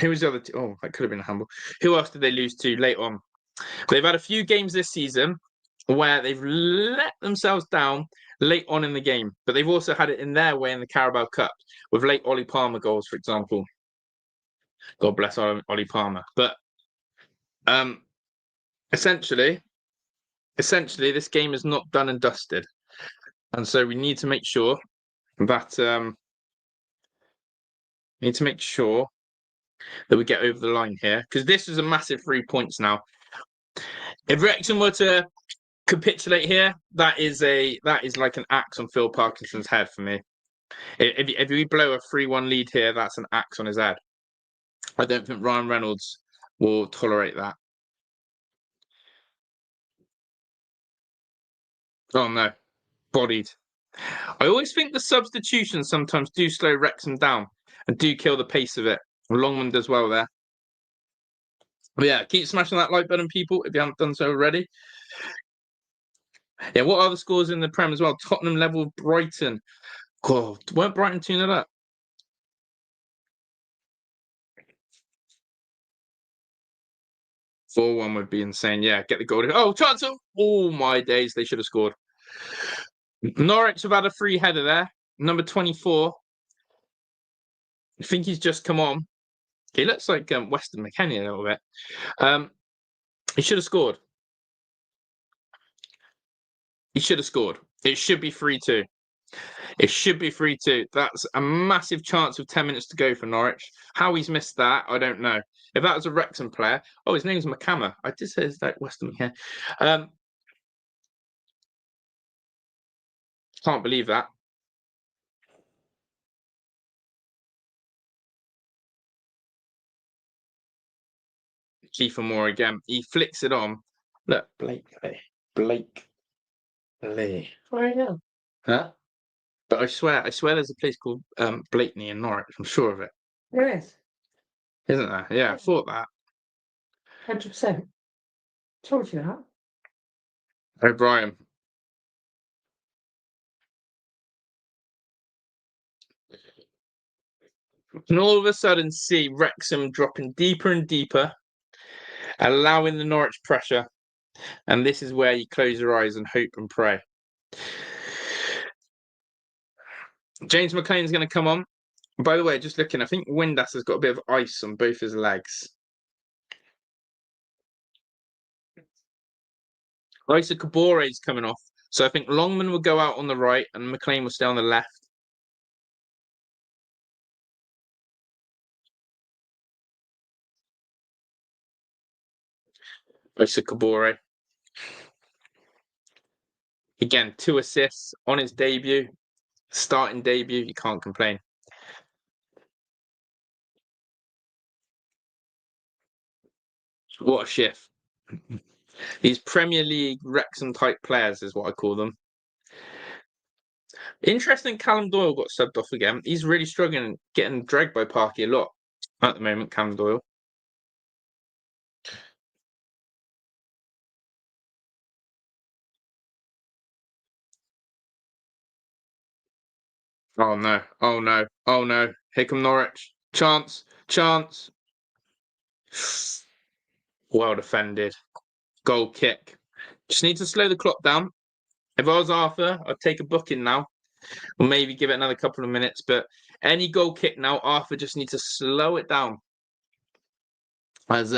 who was the other? Oh, that could have been a handball. Who else did they lose to late on? They've had a few games this season where they've let themselves down late on in the game, but they've also had it in their way in the Carabao Cup with late Ollie Palmer goals, for example. God bless Ollie Palmer. But essentially, this game is not done and dusted, and so we need to make sure that we get over the line here, because this is a massive 3 points now. If Wrexham were to capitulate here, that is like an axe on Phil Parkinson's head for me. If we blow a 3-1 lead here, that's an axe on his head. I don't think Ryan Reynolds will tolerate that. Oh no, bodied. I always think the substitutions sometimes do slow Wrexham down and do kill the pace of it. Longman does well there. But yeah, keep smashing that like button, people, if you haven't done so already. Yeah, what are the scores in the Prem as well? Tottenham level Brighton. God, weren't Brighton 2-0 up? 4-1 would be insane. Yeah, get the goal. Oh, chance! Oh my days, they should have scored. Norwich have had a free header there. Number 24. I think he's just come on. He looks like Weston McKennie a little bit. He should have scored. He should have scored. It should be 3-2. It should be 3-2. That's a massive chance with 10 minutes to go for Norwich. How he's missed that, I don't know. If that was a Wrexham player, oh, his name's McCammer. I did say it's like Weston McKennie. Can't believe that. Kiefer Moore again. He flicks it on. Look, Blake Lee. Where now? Huh? But I swear there's a place called Blakeney in Norwich. I'm sure of it. There is. Isn't there? Yeah, I thought that. 100%. Told you that. O'Brien. And all of a sudden see Wrexham dropping deeper and deeper, allowing the Norwich pressure. And this is where you close your eyes and hope and pray. James McLean's going to come on. By the way, just looking, I think Windass has got a bit of ice on both his legs. Isa Kabore's coming off. So I think Longman will go out on the right and McLean will stay on the left. Isa Kabore. Again, 2 assists on his debut. Starting debut, you can't complain. What a shift. These Premier League Wrexham type players is what I call them. Interesting, Callum Doyle got subbed off again. He's really struggling, getting dragged by Parky a lot at the moment, Callum Doyle. Oh no, oh no, oh no. Here come Norwich. Chance. Well defended. Goal kick. Just need to slow the clock down. If I was Arthur, I'd take a booking now. Or maybe give it another couple of minutes. But any goal kick now, Arthur just needs to slow it down. As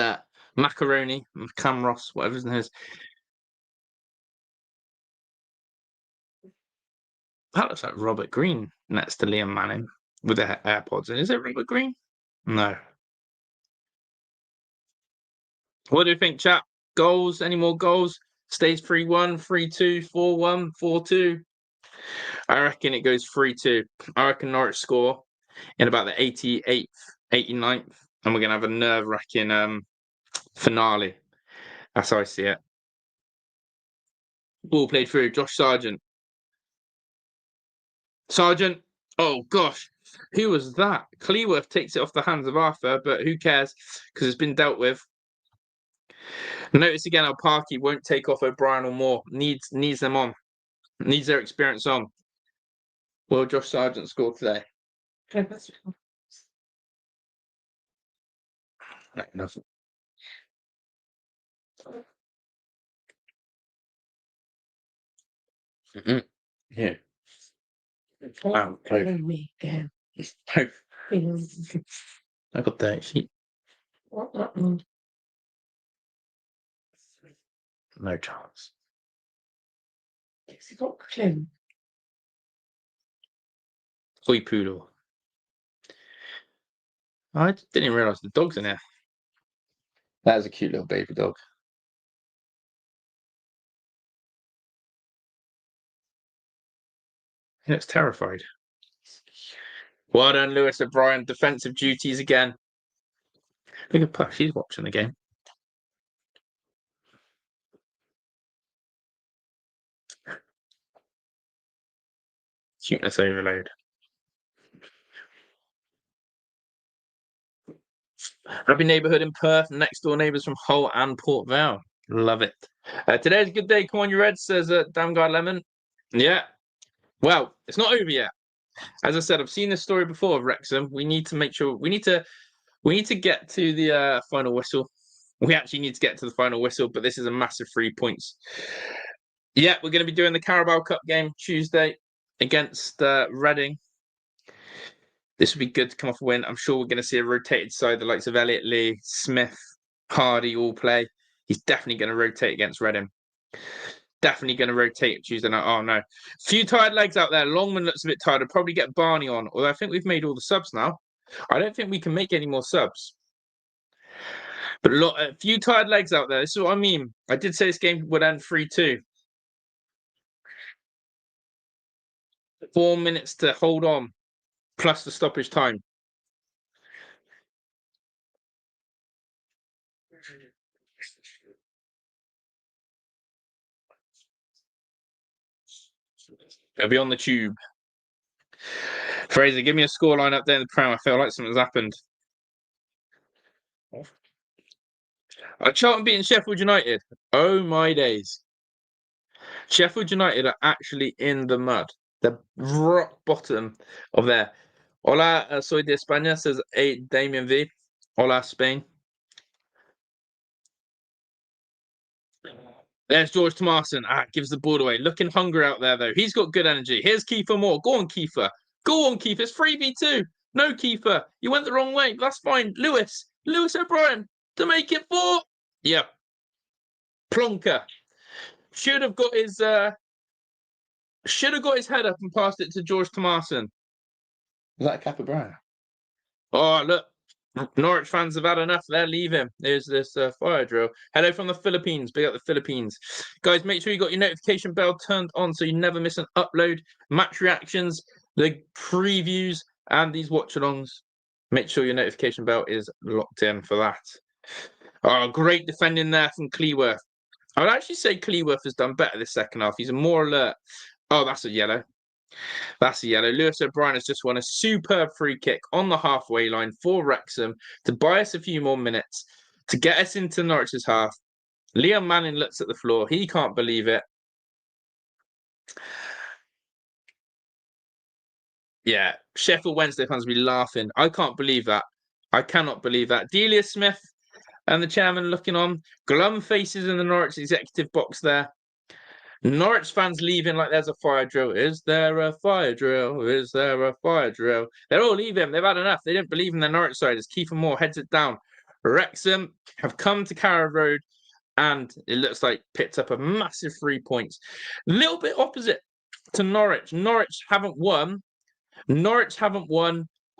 Macaroni, Camros, whatever his name is. That looks like Robert Green next to Liam Manning with the AirPods. And is it Robert Green? No. What do you think, chap? Goals? Any more goals? Stays 3-1, 3-2, 4-1, 4-2. I reckon it goes 3-2. I reckon Norwich score in about the 88th, 89th. And we're going to have a nerve-wracking finale. That's how I see it. Ball played through. Josh Sargent. Sargent. Oh, gosh. Who was that? Cleworth takes it off the hands of Arthur, but who cares? Because it's been dealt with. Notice again how Parky won't take off O'Brien or Moore. Needs them on. Needs their experience on. Will Josh Sargent score today? No, nothing. Yeah. Wow. Me again. I got that sheet. No chance. Has he got clue? Toy poodle. I didn't even realise the dog's in here. That is a cute little baby dog. He looks terrified. Well done, Lewis O'Brien. Defensive duties again. Look at Push. He's watching the game. Cuteness overload. Happy neighbourhood in Perth. Next door neighbours from Hull and Port Vale. Love it. Today's a good day. Come on, you Reds, says Damn Guy Lemon. Yeah. Well, it's not over yet. As I said, I've seen this story before of Wrexham. We need to make sure we need to get to the final whistle. We actually need to get to the final whistle, but this is a massive 3 points. Yeah, we're going to be doing the Carabao Cup game Tuesday against Reading. This would be good to come off a win. I'm sure we're going to see a rotated side, the likes of Elliot Lee, Smith, Hardy all play. He's definitely going to rotate against Reading. Definitely going to rotate Tuesday night. Oh, no. Few tired legs out there. Longman looks a bit tired. I'll probably get Barney on, although I think we've made all the subs now. I don't think we can make any more subs. But a few tired legs out there. This is what I mean. I did say this game would end 3-2. 4 minutes to hold on, plus the stoppage time. It'll be on the tube. Fraser, give me a scoreline up there in the Prem. I feel like something's happened. Charlton beating Sheffield United. Oh my days. Sheffield United are actually in the mud. The rock bottom of there. Hola, soy de España, says Damien V. Hola, Spain. There's George Tomasin. Gives the ball away. Looking hungry out there, though. He's got good energy. Here's Kiefer Moore. Go on, Kiefer. Go on, Kiefer. It's 3v2. No, Kiefer. You went the wrong way. That's fine. Lewis O'Brien to make it 4. Yep. Plonker. Should have got his head up and passed it to George Tomasin. Was that a Capabranca? Oh, look. Norwich fans have had enough. They're leaving. There's this fire drill. Hello from the Philippines. Big up the Philippines. Guys, make sure you got your notification bell turned on so you never miss an upload. Match reactions, the previews, and these watch-alongs. Make sure your notification bell is locked in for that. Oh, great defending there from Cleworth. I would actually say Cleworth has done better this second half. He's more alert. Oh, that's a yellow. That's a yellow. Lewis O'Brien has just won a superb free kick on the halfway line for Wrexham to buy us a few more minutes, to get us into Norwich's half. Liam Manning looks at the floor. He can't believe it. Yeah, Sheffield Wednesday fans will be laughing. I can't believe that. I cannot believe that. Delia Smith and the chairman looking on. Glum faces in the Norwich executive box there. Norwich fans leaving like there's a fire drill. Is there a fire drill? Is there a fire drill? They're all leaving. They've had enough. They didn't believe in the Norwich side as Kiefer Moore heads it down. Wrexham have come to Carrow Road and it looks like picked up a massive 3 points. A little bit opposite to Norwich. Norwich haven't won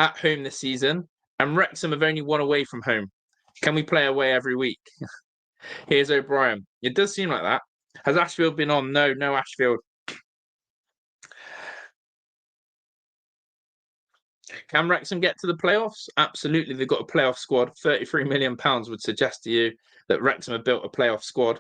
at home this season and Wrexham have only won away from home. Can we play away every week? Here's O'Brien. It does seem like that. Has Ashfield been on? No Ashfield. Can Wrexham get to the playoffs? Absolutely. They've got a playoff squad. £33 million would suggest to you that Wrexham have built a playoff squad.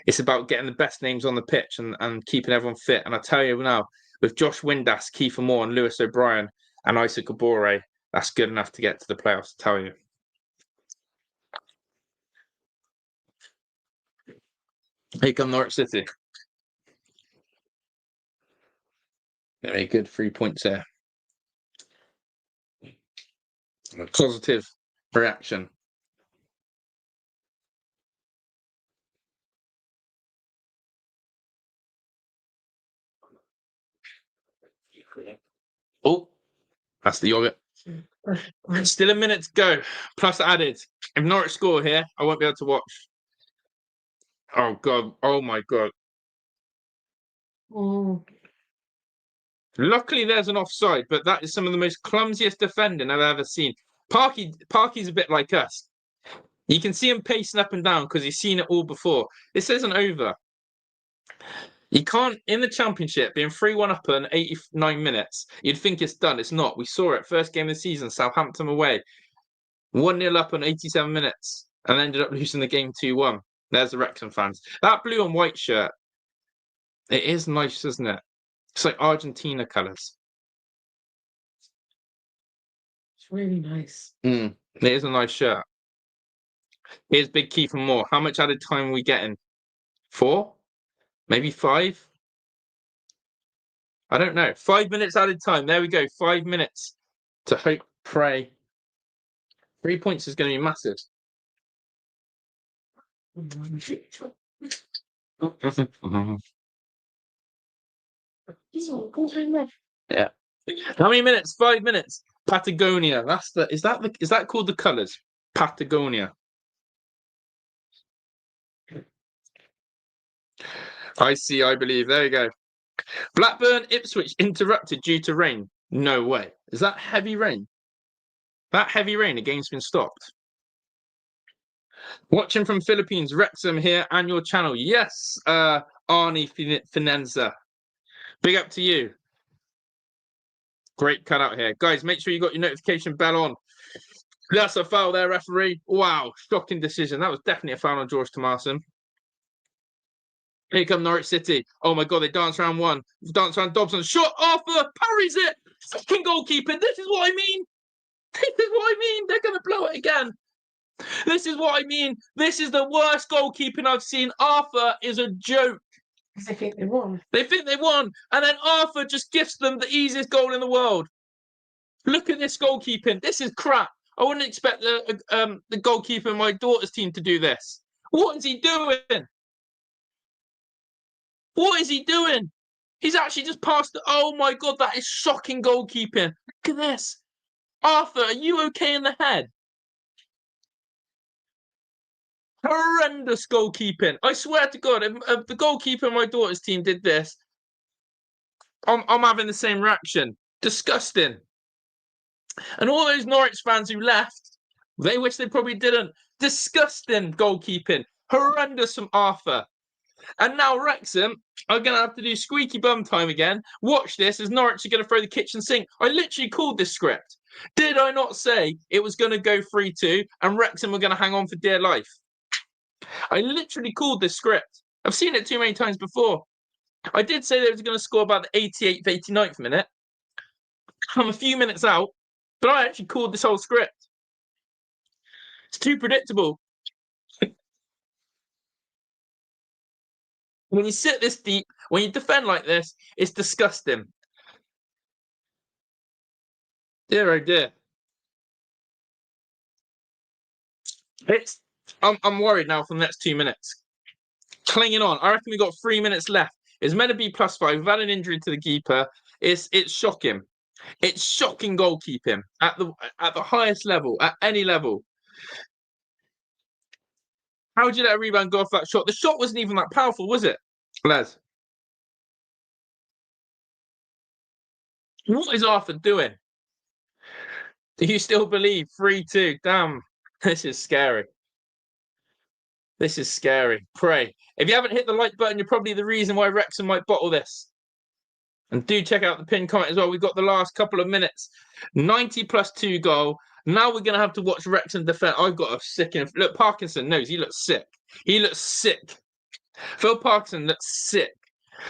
It's about getting the best names on the pitch and keeping everyone fit. And I tell you now, with Josh Windass, Kiefer Moore and Lewis O'Brien and Isaac Kabore, that's good enough to get to the playoffs, I tell you. Here come Norwich City. Very good 3 points there. A positive reaction. Oh, that's the yogurt. Still a minute to go. Plus added. If Norwich score here, I won't be able to watch. Oh, God. Oh, my God. Oh, Luckily, there's an offside, but that is some of the most clumsiest defending I've ever seen. Parky's a bit like us. You can see him pacing up and down because he's seen it all before. This isn't over. You can't, in the Championship, being 3-1 up in 89 minutes, you'd think it's done. It's not. We saw it. First game of the season, Southampton away. 1-0 up in 87 minutes and ended up losing the game 2-1. There's the Wrexham fans. That blue and white shirt, it is nice, isn't it? It's like Argentina colours. it's really nice. It is a nice shirt. Here's Big Kiefer Moore. How much added time are we getting? 4? Maybe 5? I don't know. 5 minutes added time. There we go. 5 minutes to hope, pray. 3 points is going to be massive. Yeah. How many minutes? 5 minutes. Patagonia. Is that called the colours? Patagonia. I believe. There you go. Blackburn Ipswich interrupted due to rain. No way. Is that heavy rain? That heavy rain, the game's been stopped. Watching from Philippines, Wrexham here and your channel. Yes, Arnie Finanza. Big up to you. Great cutout here. Guys, make sure you got your notification bell on. That's a foul there, referee. Wow, shocking decision. That was definitely a foul on George Tomasin. Here come Norwich City. Oh my God, they dance around one. Dance around Dobson. Shot, Arthur parries it. Fucking goalkeeping. This is what I mean. This is what I mean. They're going to blow it again. This is what I mean. This is the worst goalkeeping I've seen. Arthur is a joke. They think they won. They think they won. And then Arthur just gifts them the easiest goal in the world. Look at this goalkeeping. This is crap. I wouldn't expect the goalkeeper in my daughter's team to do this. What is he doing? What is he doing? He's actually just passed. Oh my God, that is shocking goalkeeping. Look at this. Arthur, are you okay in the head? Horrendous goalkeeping. I swear to God, if the goalkeeper in my daughter's team did this, I'm having the same reaction. Disgusting. And all those Norwich fans who left, they wish they probably didn't. Disgusting goalkeeping. Horrendous from Arthur. And now Wrexham are going to have to do squeaky bum time again. Watch this as Norwich are going to throw the kitchen sink. I literally called this script. Did I not say it was going to go 3-2 and Wrexham were going to hang on for dear life? I literally called this script. I've seen it too many times before. I did say they was going to score about the 88th, 89th minute. I'm a few minutes out, but I actually called this whole script. It's too predictable. When you sit this deep, when you defend like this, it's disgusting. Dear, oh dear. I'm worried now for the next 2 minutes. Clinging on. I reckon we've got 3 minutes left. It's meant to be +5. We've had an injury to the keeper. It's shocking. It's shocking goalkeeping at the highest level, at any level. How would you let a rebound go off that shot? The shot wasn't even that powerful, was it, Les? What is Arthur doing? Do you still believe 3-2? Damn, this is scary. This is scary. Pray. If you haven't hit the like button, you're probably the reason why Wrexham might bottle this. And do check out the pinned comment as well. We've got the last couple of minutes. 90+2 goal. Now we're going to have to watch Wrexham defend. I've got a sickening... Look, Parkinson knows. He looks sick. He looks sick. Phil Parkinson looks sick.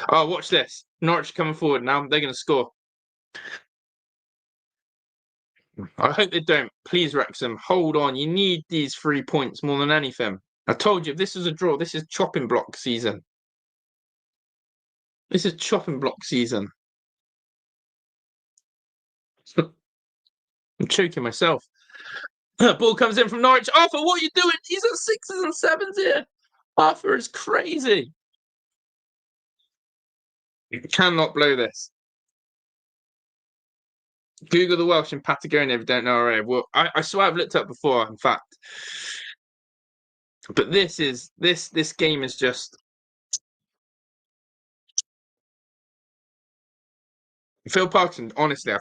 Oh, watch this. Norwich coming forward now. They're going to score. I hope they don't. Please, Wrexham, hold on. You need these 3 points more than anything. I told you, if this is a draw, this is chopping block season. This is chopping block season. I'm choking myself. Ball comes in from Norwich. Arthur, what are you doing? He's at 6s and 7s here. Arthur is crazy. You cannot blow this. Google the Welsh in Patagonia if you don't know already. Well, I swear I've looked up before, in fact. But this game is just... Phil Parkinson, honestly, I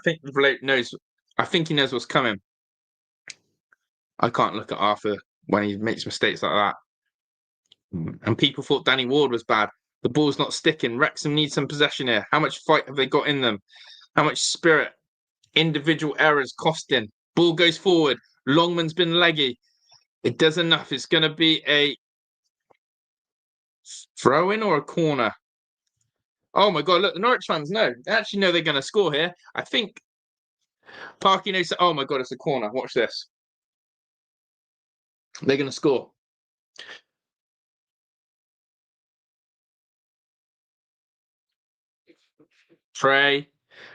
think he knows what's coming. I can't look at Arthur when he makes mistakes like that. And people thought Danny Ward was bad. The ball's not sticking. Wrexham needs some possession here. How much fight have they got in them? How much spirit? Individual errors costing. Ball goes forward. Longman's been leggy. It does enough. It's going to be a throw-in or a corner. Oh my God, look, the Norwich fans know. They actually know they're going to score here. I think Parky knows. Oh my God, it's a corner. Watch this. They're going to score. Trey.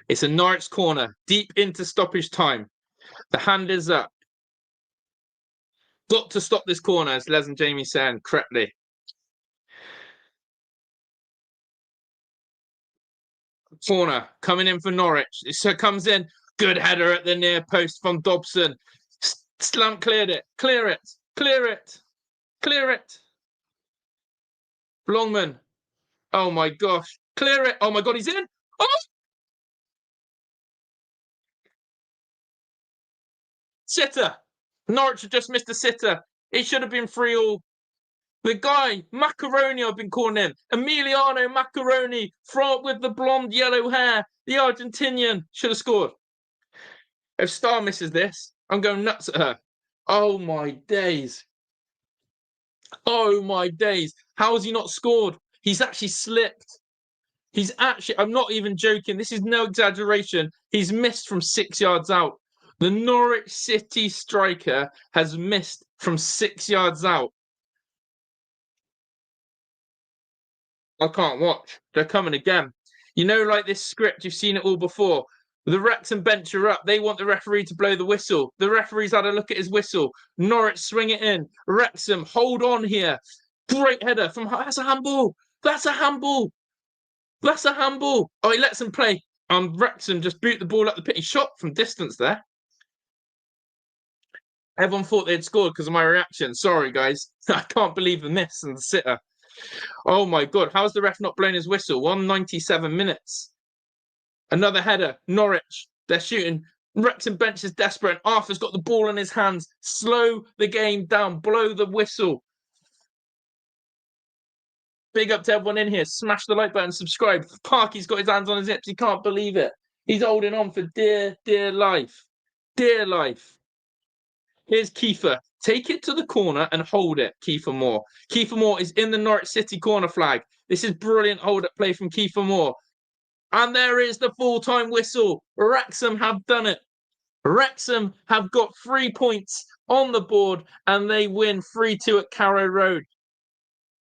It's a Norwich corner. Deep into stoppage time. The hand is up. Got to stop this corner, as Les and Jamie saying correctly. Corner coming in for Norwich. It comes in. Good header at the near post from Dobson. Slump cleared it. Clear it. Clear it. Clear it. Longman. Oh my gosh. Clear it. Oh my God, he's in. Oh! Sitter. Norwich have just missed a sitter. It should have been 3-3. The guy, Macaroni, I've been calling him. Emiliano Macaroni, with the blonde yellow hair. The Argentinian should have scored. If Star misses this, I'm going nuts at her. Oh my days. Oh my days. How has he not scored? He's actually slipped. I'm not even joking. This is no exaggeration. He's missed from 6 yards out. The Norwich City striker has missed from 6 yards out. I can't watch. They're coming again. You know, like this script, you've seen it all before. The Wrexham bench are up. They want the referee to blow the whistle. The referee's had a look at his whistle. Norwich swing it in. Wrexham, hold on here. Great header from... That's a handball. That's a handball. That's a handball. Oh, he lets him play. Wrexham just boot the ball up the pit. He shot from distance there. Everyone thought they'd scored because of my reaction. Sorry, guys. I can't believe the miss and the sitter. Oh, my God. How's the ref not blown his whistle? 197 minutes. Another header. Norwich. They're shooting. Wrexham bench is desperate. And Arthur's got the ball in his hands. Slow the game down. Blow the whistle. Big up to everyone in here. Smash the like button, subscribe. Parky's got his hands on his hips. He can't believe it. He's holding on for dear, dear life. Dear life. Here's Kiefer. Take it to the corner and hold it, Kiefer Moore. Kiefer Moore is in the Norwich City corner flag. This is brilliant hold-up play from Kiefer Moore. And there is the full-time whistle. Wrexham have done it. Wrexham have got 3 points on the board and they win 3-2 at Carrow Road.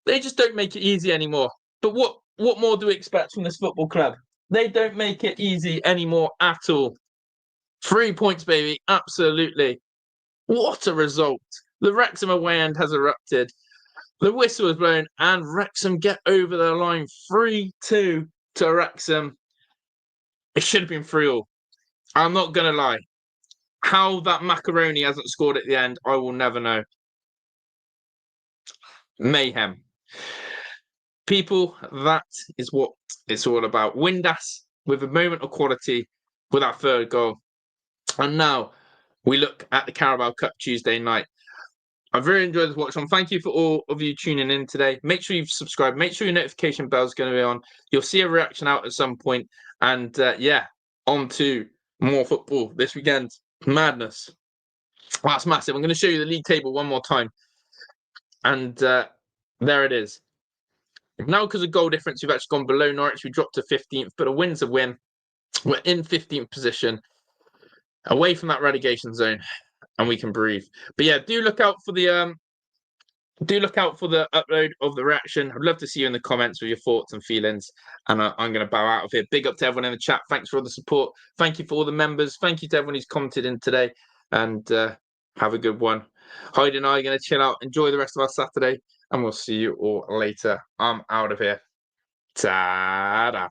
They just don't make it easy anymore. But what more do we expect from this football club? They don't make it easy anymore at all. 3 points, baby. Absolutely. What a result. The Wrexham away end has erupted. The whistle is blown and Wrexham get over the line 3-2 to Wrexham. It should have been 3-3. I'm not going to lie. How that macaroni hasn't scored at the end, I will never know. Mayhem. People, that is what it's all about. Windass with a moment of quality with our third goal. And now we look at the Carabao Cup Tuesday night. I've really enjoyed this watch on. Thank you for all of you tuning in today. Make sure you've subscribed. Make sure your notification bell is going to be on. You'll see a reaction out at some point. And yeah, on to more football this weekend. Madness. That's massive. I'm going to show you the league table one more time. And there it is. Now, because of goal difference, we've actually gone below Norwich. We dropped to 15th, but a win's a win. We're in 15th position, away from that relegation zone, and we can breathe. But yeah, do look out for the upload of the reaction. I'd love to see you in the comments with your thoughts and feelings. And I'm going to bow out of here. Big up to everyone in the chat. Thanks for all the support. Thank you for all the members. Thank you to everyone who's commented in today. And have a good one. Hyde and I are going to chill out, enjoy the rest of our Saturday, and we'll see you all later. I'm out of here. Ta-da.